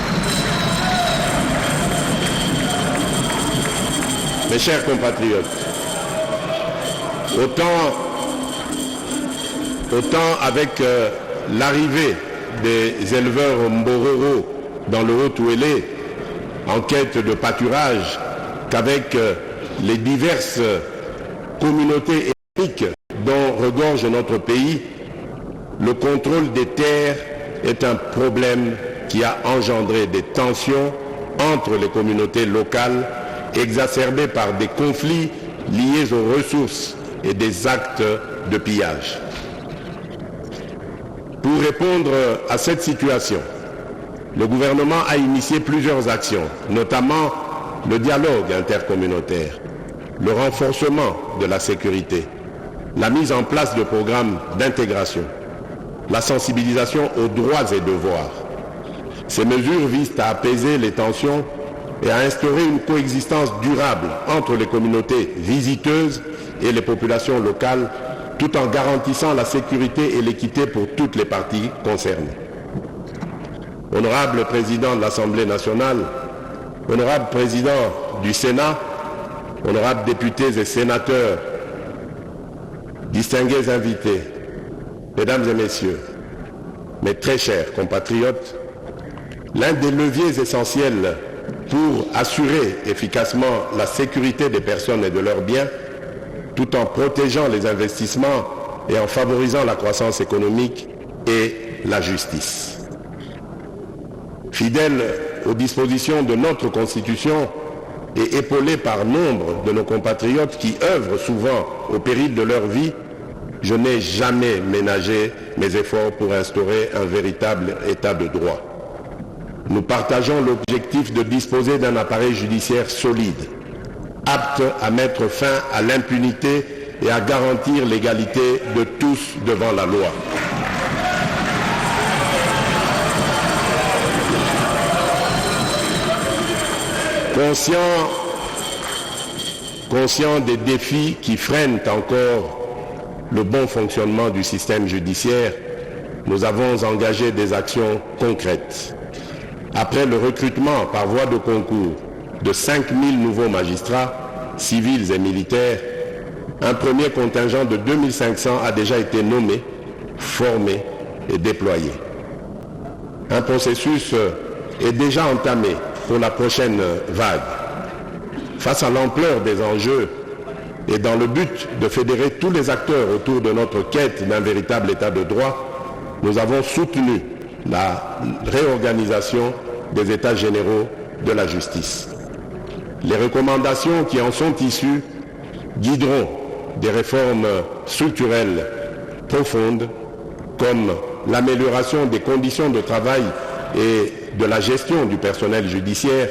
Mes chers compatriotes, autant avec l'arrivée des éleveurs Mbororo dans le Haut-Ouélé en quête de pâturage qu'avec les diverses communautés ethniques dont regorge notre pays, le contrôle des terres est un problème qui a engendré des tensions entre les communautés locales, exacerbées par des conflits liés aux ressources et des actes de pillage. Pour répondre à cette situation, le gouvernement a initié plusieurs actions, notamment le dialogue intercommunautaire, le renforcement de la sécurité, la mise en place de programmes d'intégration, la sensibilisation aux droits et devoirs. Ces mesures visent à apaiser les tensions et à instaurer une coexistence durable entre les communautés visiteuses et les populations locales, tout en garantissant la sécurité et l'équité pour toutes les parties concernées. Honorable Président de l'Assemblée nationale, Honorable Président du Sénat, honorables députés et sénateurs, distingués invités, Mesdames et Messieurs, mes très chers compatriotes, l'un des leviers essentiels pour assurer efficacement la sécurité des personnes et de leurs biens, tout en protégeant les investissements et en favorisant la croissance économique, est la justice. Fidèle aux dispositions de notre Constitution et épaulé par nombre de nos compatriotes qui œuvrent souvent au péril de leur vie, je n'ai jamais ménagé mes efforts pour instaurer un véritable état de droit. Nous partageons l'objectif de disposer d'un appareil judiciaire solide, apte à mettre fin à l'impunité et à garantir l'égalité de tous devant la loi. Conscient des défis qui freinent encore le bon fonctionnement du système judiciaire, nous avons engagé des actions concrètes. Après le recrutement par voie de concours de 5000 nouveaux magistrats, civils et militaires, un premier contingent de 2500 a déjà été nommé, formé et déployé. Un processus est déjà entamé pour la prochaine vague. Face à l'ampleur des enjeux et dans le but de fédérer tous les acteurs autour de notre quête d'un véritable état de droit, nous avons soutenu la réorganisation des états généraux de la justice. Les recommandations qui en sont issues guideront des réformes structurelles profondes comme l'amélioration des conditions de travail et de la gestion du personnel judiciaire,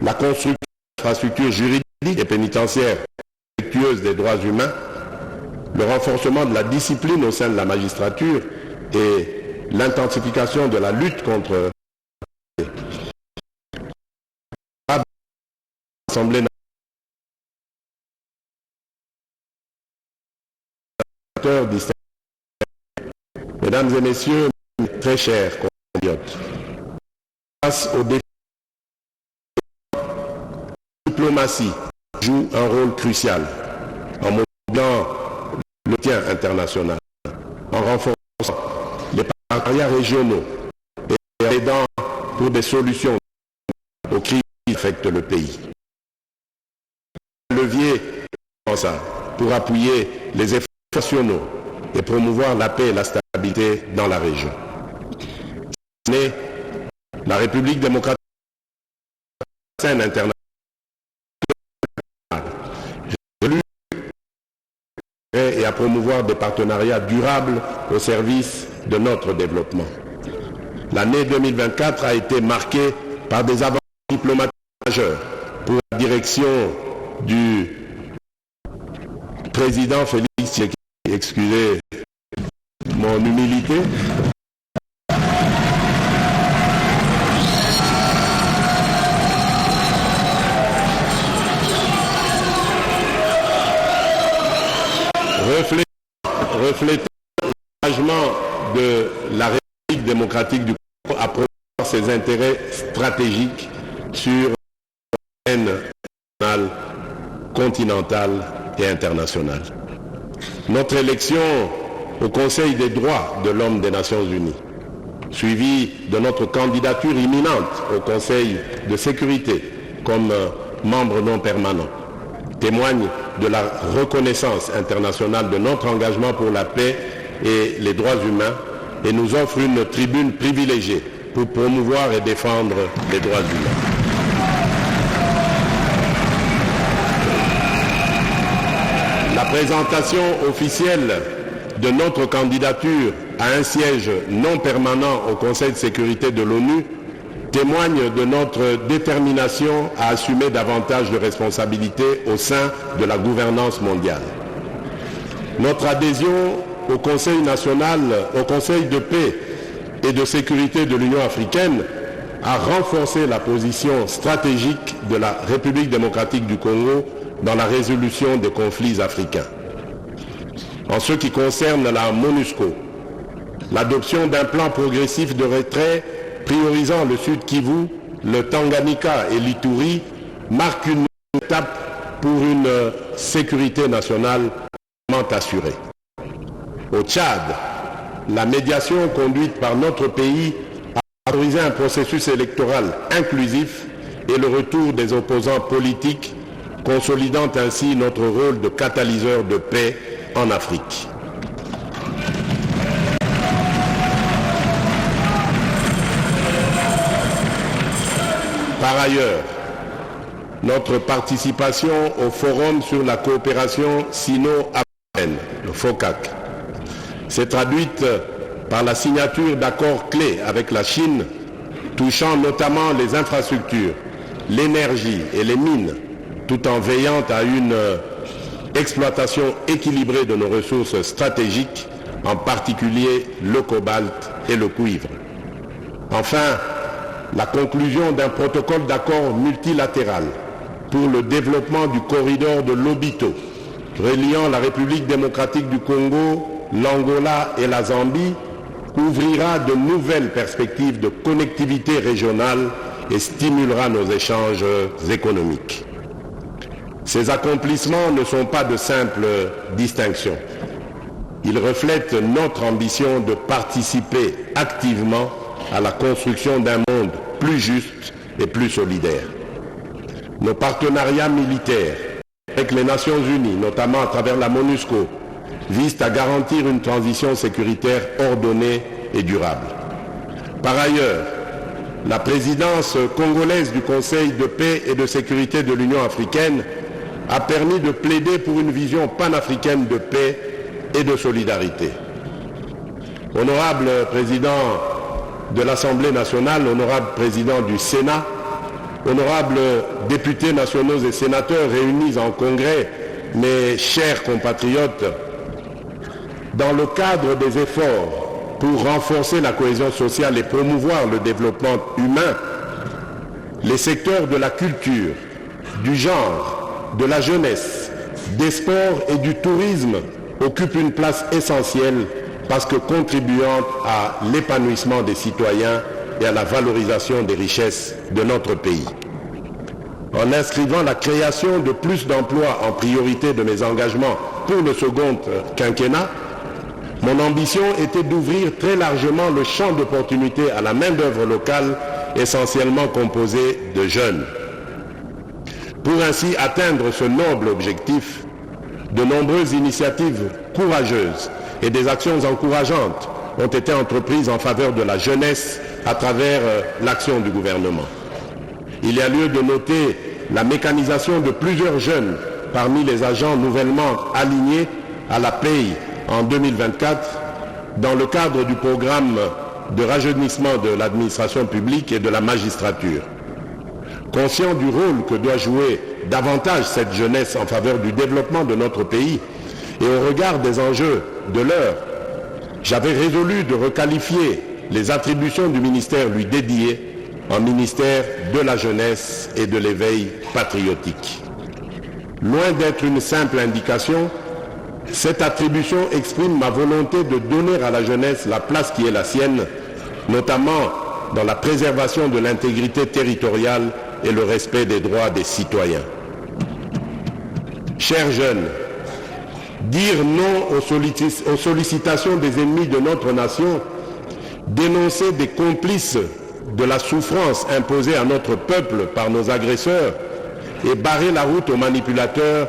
la construction d'infrastructures juridiques et pénitentiaires respectueuses des droits humains, le renforcement de la discipline au sein de la magistrature et l'intensification de la lutte contre l'Assemblée nationale. Mesdames et Messieurs, très chers compatriotes, face aux défis, la diplomatie joue un rôle crucial en mobilisant le soutien international, en renforçant les partenariats régionaux et en aidant pour des solutions aux crises qui affectent le pays. Un levier pour appuyer les efforts nationaux et promouvoir la paix et la stabilité dans la région. La République démocratique de la scène internationale et à promouvoir des partenariats durables au service de notre développement. L'année 2024 a été marquée par des avancées diplomatiques majeures pour la direction du président Félix Tshisekedi. Excusez mon humilité. Reflétant l'engagement de la République démocratique du Congo à promouvoir ses intérêts stratégiques sur la scène nationale, continentale et internationale. Notre élection au Conseil des droits de l'homme des Nations Unies, suivie de notre candidature imminente au Conseil de sécurité comme membre non permanent, témoigne de la reconnaissance internationale de notre engagement pour la paix et les droits humains et nous offre une tribune privilégiée pour promouvoir et défendre les droits humains. La présentation officielle de notre candidature à un siège non permanent au Conseil de sécurité de l'ONU témoigne de notre détermination à assumer davantage de responsabilités au sein de la gouvernance mondiale. Notre adhésion au Conseil national, au Conseil de paix et de sécurité de l'Union africaine a renforcé la position stratégique de la République démocratique du Congo dans la résolution des conflits africains. En ce qui concerne la MONUSCO, l'adoption d'un plan progressif de retrait priorisant le Sud Kivu, le Tanganyika et l'Ituri marque une étape pour une sécurité nationale assurée. Au Tchad, la médiation conduite par notre pays a favorisé un processus électoral inclusif et le retour des opposants politiques, consolidant ainsi notre rôle de catalyseur de paix en Afrique. Par ailleurs, notre participation au Forum sur la coopération sino-africaine, le FOCAC, s'est traduite par la signature d'accords clés avec la Chine, touchant notamment les infrastructures, l'énergie et les mines, tout en veillant à une exploitation équilibrée de nos ressources stratégiques, en particulier le cobalt et le cuivre. Enfin, la conclusion d'un protocole d'accord multilatéral pour le développement du corridor de Lobito, reliant la République démocratique du Congo, l'Angola et la Zambie, ouvrira de nouvelles perspectives de connectivité régionale et stimulera nos échanges économiques. Ces accomplissements ne sont pas de simples distinctions. Ils reflètent notre ambition de participer activement à la construction d'un monde plus juste et plus solidaire. Nos partenariats militaires avec les Nations Unies, notamment à travers la MONUSCO, visent à garantir une transition sécuritaire ordonnée et durable. Par ailleurs, la présidence congolaise du Conseil de paix et de sécurité de l'Union africaine a permis de plaider pour une vision panafricaine de paix et de solidarité. Honorable président de l'Assemblée nationale, honorable président du Sénat, honorables députés nationaux et sénateurs réunis en congrès, mes chers compatriotes, dans le cadre des efforts pour renforcer la cohésion sociale et promouvoir le développement humain, les secteurs de la culture, du genre, de la jeunesse, des sports et du tourisme occupent une place essentielle parce que contribuant à l'épanouissement des citoyens et à la valorisation des richesses de notre pays. En inscrivant la création de plus d'emplois en priorité de mes engagements pour le second quinquennat, mon ambition était d'ouvrir très largement le champ d'opportunités à la main-d'œuvre locale, essentiellement composée de jeunes. Pour ainsi atteindre ce noble objectif, de nombreuses initiatives courageuses et des actions encourageantes ont été entreprises en faveur de la jeunesse à travers l'action du gouvernement. Il y a lieu de noter la mécanisation de plusieurs jeunes parmi les agents nouvellement alignés à la paye en 2024 dans le cadre du programme de rajeunissement de l'administration publique et de la magistrature. Conscient du rôle que doit jouer davantage cette jeunesse en faveur du développement de notre pays et au regard des enjeux de l'heure, j'avais résolu de requalifier les attributions du ministère lui dédié en ministère de la jeunesse et de l'éveil patriotique. Loin d'être une simple indication, cette attribution exprime ma volonté de donner à la jeunesse la place qui est la sienne, notamment dans la préservation de l'intégrité territoriale et le respect des droits des citoyens. Chers jeunes, dire non aux sollicitations des ennemis de notre nation, dénoncer des complices de la souffrance imposée à notre peuple par nos agresseurs et barrer la route aux manipulateurs,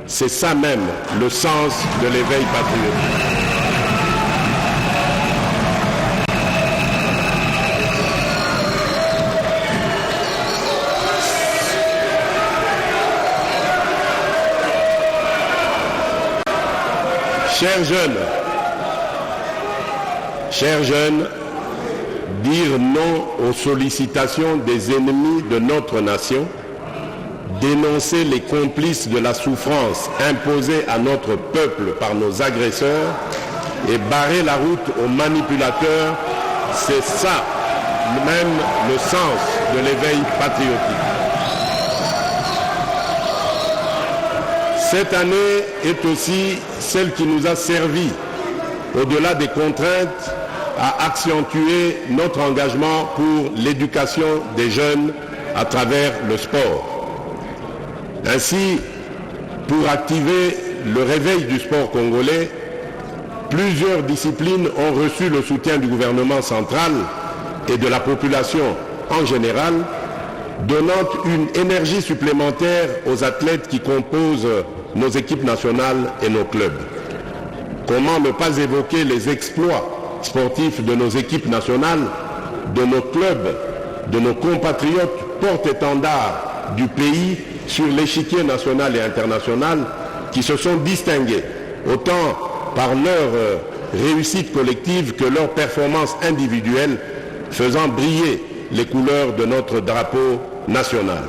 c'est ça même le sens de l'éveil patriotique. Chers jeunes, dire non aux sollicitations des ennemis de notre nation, dénoncer les complices de la souffrance imposée à notre peuple par nos agresseurs et barrer la route aux manipulateurs, C'est ça, même le sens de l'éveil patriotique. Cette année est aussi celle qui nous a servi, au-delà des contraintes, à accentuer notre engagement pour l'éducation des jeunes à travers le sport. Ainsi, pour activer le réveil du sport congolais, plusieurs disciplines ont reçu le soutien du gouvernement central et de la population en général, donnant une énergie supplémentaire aux athlètes qui composent nos équipes nationales et nos clubs. Comment ne pas évoquer les exploits sportifs de nos équipes nationales, de nos clubs, de nos compatriotes porte-étendards du pays sur l'échiquier national et international qui se sont distingués, autant par leur réussite collective que leur performance individuelle, faisant briller les couleurs de notre drapeau national.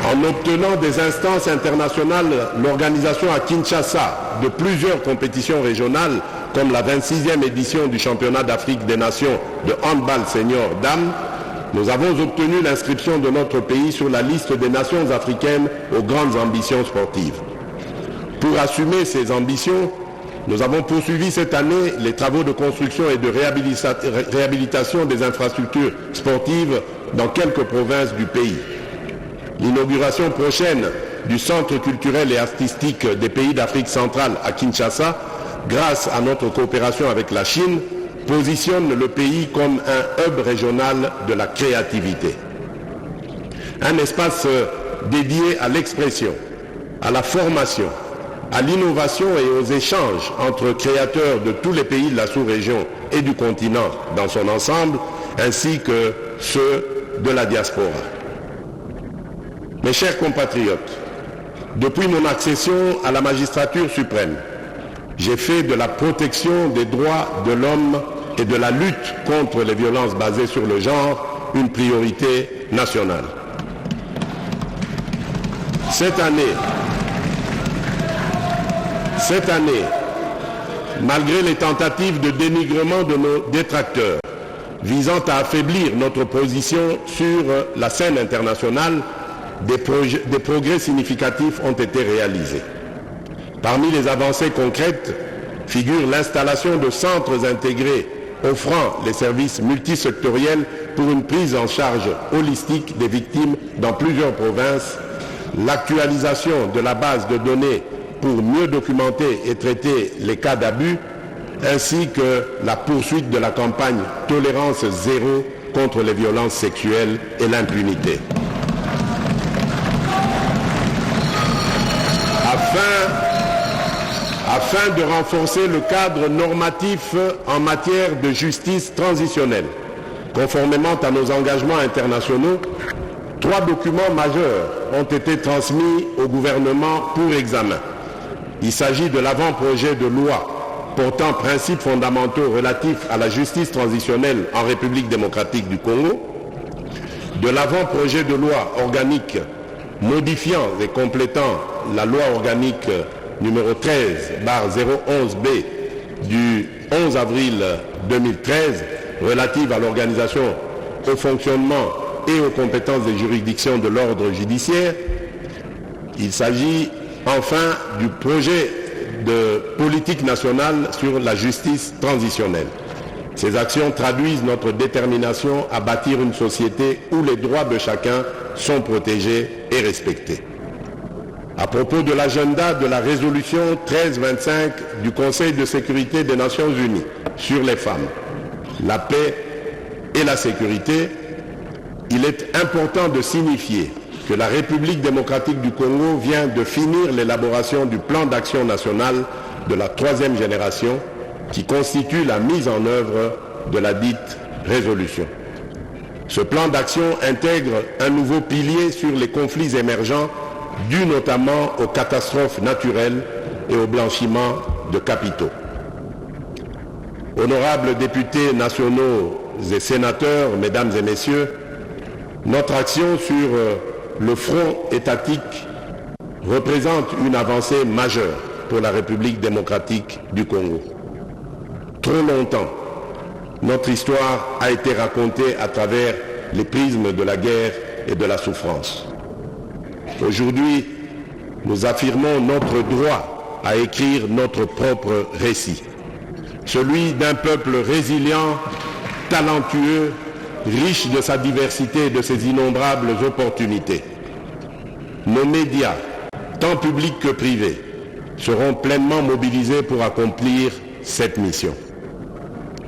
En obtenant des instances internationales, l'organisation à Kinshasa de plusieurs compétitions régionales, comme la 26e édition du championnat d'Afrique des Nations de handball senior dames, nous avons obtenu l'inscription de notre pays sur la liste des nations africaines aux grandes ambitions sportives. Pour assumer ces ambitions, nous avons poursuivi cette année les travaux de construction et de réhabilitation des infrastructures sportives dans quelques provinces du pays. L'inauguration prochaine du Centre culturel et artistique des pays d'Afrique centrale à Kinshasa, grâce à notre coopération avec la Chine, positionne le pays comme un hub régional de la créativité. Un espace dédié à l'expression, à la formation, à l'innovation et aux échanges entre créateurs de tous les pays de la sous-région et du continent dans son ensemble, ainsi que ceux de la diaspora. Mes chers compatriotes, depuis mon accession à la magistrature suprême, j'ai fait de la protection des droits de l'homme et de la lutte contre les violences basées sur le genre une priorité nationale. Cette année, malgré les tentatives de dénigrement de nos détracteurs visant à affaiblir notre position sur la scène internationale, des progrès significatifs ont été réalisés. Parmi les avancées concrètes figure l'installation de centres intégrés offrant les services multisectoriels pour une prise en charge holistique des victimes dans plusieurs provinces, l'actualisation de la base de données pour mieux documenter et traiter les cas d'abus, ainsi que la poursuite de la campagne Tolérance zéro contre les violences sexuelles et l'impunité. Afin de renforcer le cadre normatif en matière de justice transitionnelle, conformément à nos engagements internationaux, 3 documents majeurs ont été transmis au gouvernement pour examen. Il s'agit de l'avant-projet de loi portant principes fondamentaux relatifs à la justice transitionnelle en République démocratique du Congo, de l'avant-projet de loi organique modifiant et complétant la loi organique numéro 13/011B du 11 avril 2013 relative à l'organisation, au fonctionnement et aux compétences des juridictions de l'ordre judiciaire. Il s'agit enfin du projet de politique nationale sur la justice transitionnelle. Ces actions traduisent notre détermination à bâtir une société où les droits de chacun sont protégés et respectés. À propos de l'agenda de la résolution 1325 du Conseil de sécurité des Nations Unies sur les femmes, la paix et la sécurité, il est important de signifier que la République démocratique du Congo vient de finir l'élaboration du plan d'action national de la 3e génération qui constitue la mise en œuvre de la dite résolution. Ce plan d'action intègre un nouveau pilier sur les conflits émergents dus notamment aux catastrophes naturelles et au blanchiment de capitaux. Honorables députés nationaux et sénateurs, mesdames et messieurs, notre action sur le front étatique représente une avancée majeure pour la République démocratique du Congo. Trop longtemps, notre histoire a été racontée à travers les prismes de la guerre et de la souffrance. Aujourd'hui, nous affirmons notre droit à écrire notre propre récit, celui d'un peuple résilient, talentueux, riche de sa diversité et de ses innombrables opportunités. Nos médias, tant publics que privés, seront pleinement mobilisés pour accomplir cette mission.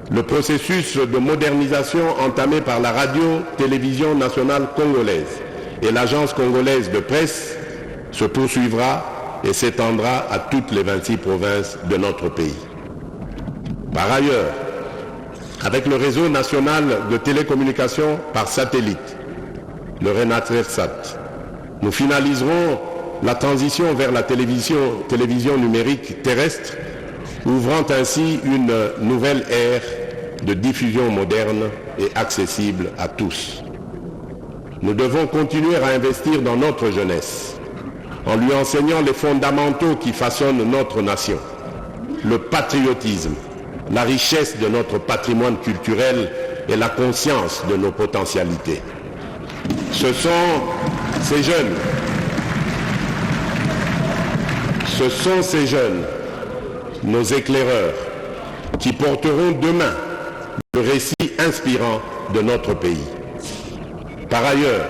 Le processus de modernisation entamé par la radio-télévision nationale congolaise et l'agence congolaise de presse se poursuivra et s'étendra à toutes les 26 provinces de notre pays. Par ailleurs, avec le réseau national de télécommunications par satellite, le RENATRESAT, nous finaliserons la transition vers la télévision numérique terrestre, ouvrant ainsi une nouvelle ère de diffusion moderne et accessible à tous. Nous devons continuer à investir dans notre jeunesse, en lui enseignant les fondamentaux qui façonnent notre nation, le patriotisme, la richesse de notre patrimoine culturel et la conscience de nos potentialités. Ce sont ces jeunes, nos éclaireurs, qui porteront demain le récit inspirant de notre pays. Par ailleurs,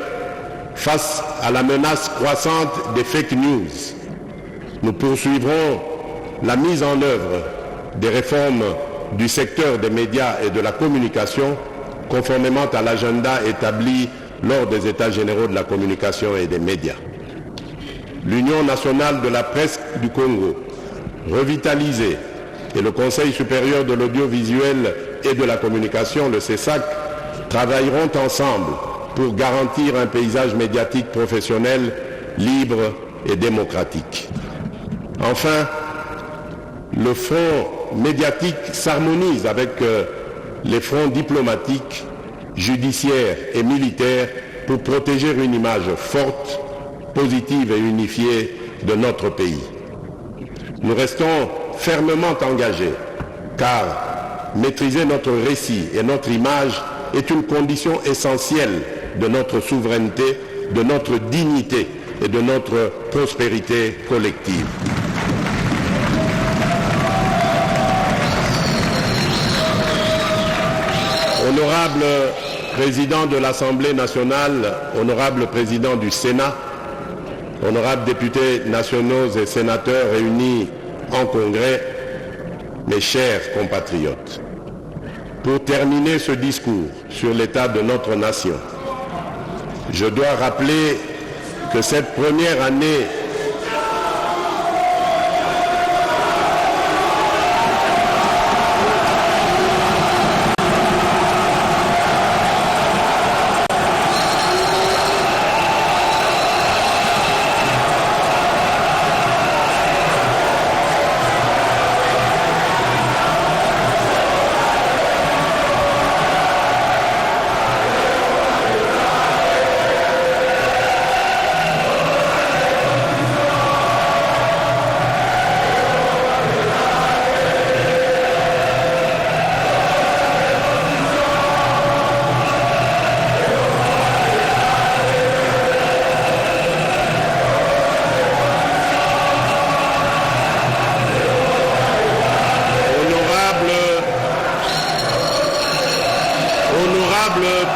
face à la menace croissante des fake news, nous poursuivrons la mise en œuvre des réformes du secteur des médias et de la communication conformément à l'agenda établi lors des États généraux de la communication et des médias. L'Union nationale de la presse du Congo, revitalisée, et le Conseil supérieur de l'audiovisuel et de la communication, le CESAC, travailleront ensemble pour garantir un paysage médiatique professionnel, libre et démocratique. Enfin, le front médiatique s'harmonise avec les fronts diplomatiques, judiciaires et militaires pour protéger une image forte, positive et unifiée de notre pays. Nous restons fermement engagés, car maîtriser notre récit et notre image est une condition essentielle de notre souveraineté, de notre dignité et de notre prospérité collective. Honorable Président de l'Assemblée nationale, honorable Président du Sénat, honorables députés nationaux et sénateurs réunis en congrès, mes chers compatriotes, pour terminer ce discours sur l'état de notre nation, je dois rappeler que cette première année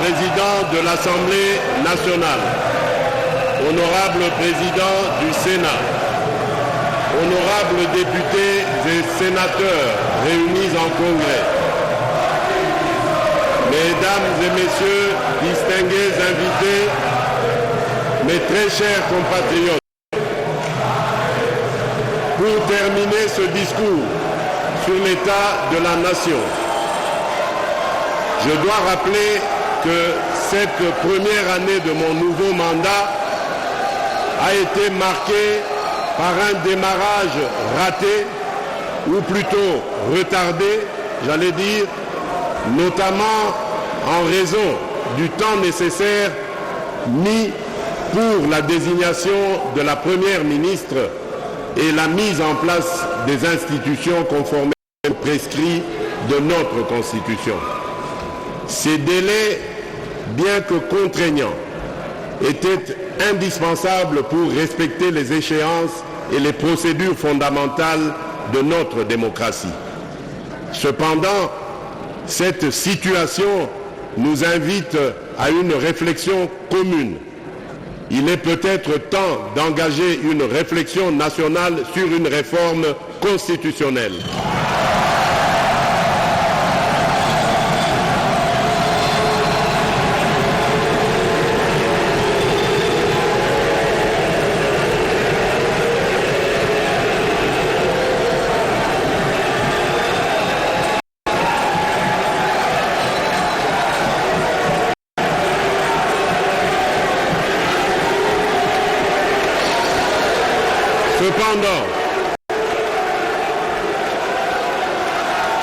Président de l'Assemblée nationale, honorable Président du Sénat, honorables députés et sénateurs réunis en congrès, mesdames et messieurs, distingués invités, mes très chers compatriotes, pour terminer ce discours sur l'état de la nation, je dois rappeler que cette première année de mon nouveau mandat a été marquée par un démarrage raté, ou plutôt retardé, j'allais dire, notamment en raison du temps nécessaire mis pour la désignation de la première ministre et la mise en place des institutions conformément prescrits de notre Constitution. Ces délais, bien que contraignants, étaient indispensables pour respecter les échéances et les procédures fondamentales de notre démocratie. Cependant, cette situation nous invite à une réflexion commune. Il est peut-être temps d'engager une réflexion nationale sur une réforme constitutionnelle.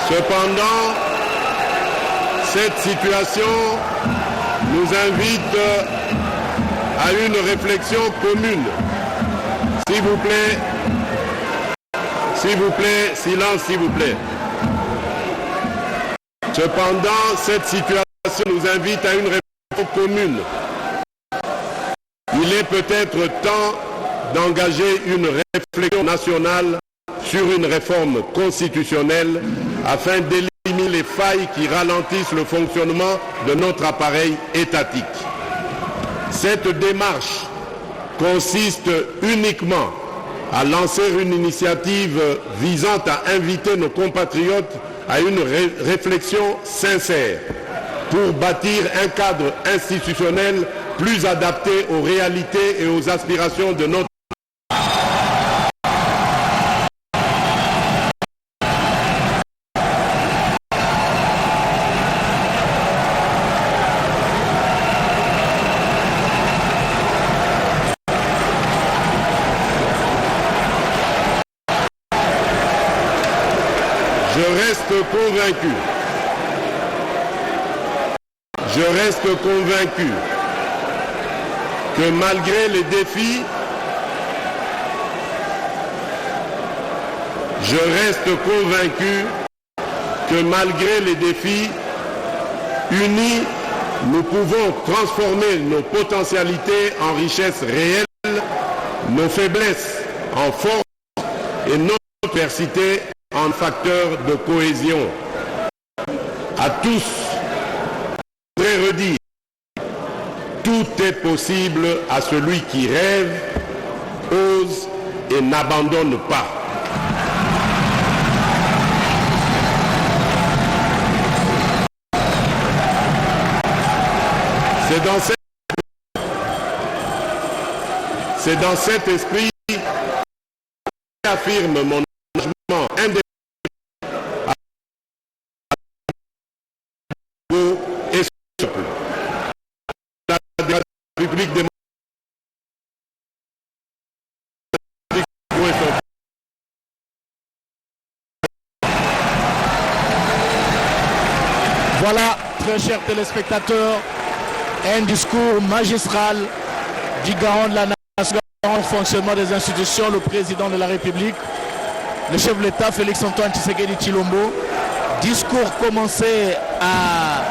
Cependant, cette situation nous invite à une réflexion commune. S'il vous plaît, silence s'il vous plaît. Cependant, cette situation nous invite à une réflexion commune. Il est peut-être temps d'engager une réflexion nationale sur une réforme constitutionnelle afin d'éliminer les failles qui ralentissent le fonctionnement de notre appareil étatique. Cette démarche consiste uniquement à lancer une initiative visant à inviter nos compatriotes à une réflexion sincère pour bâtir un cadre institutionnel plus adapté aux réalités et aux aspirations de notre Je reste convaincu que malgré les défis, unis, nous pouvons transformer nos potentialités en richesses réelles, nos faiblesses en force et notre diversité en facteur de cohésion. À tous, je voudrais redire, tout est possible à celui qui rêve, ose et n'abandonne pas. C'est dans cet esprit que j'affirme mon engagement indépendant et souple. La République démocratique. Voilà, très chers téléspectateurs, un discours magistral du garant de la nation, au fonctionnement des institutions, le président de la République, le chef de l'État Félix Antoine Tshisekedi Tshilombo. Discours commencé à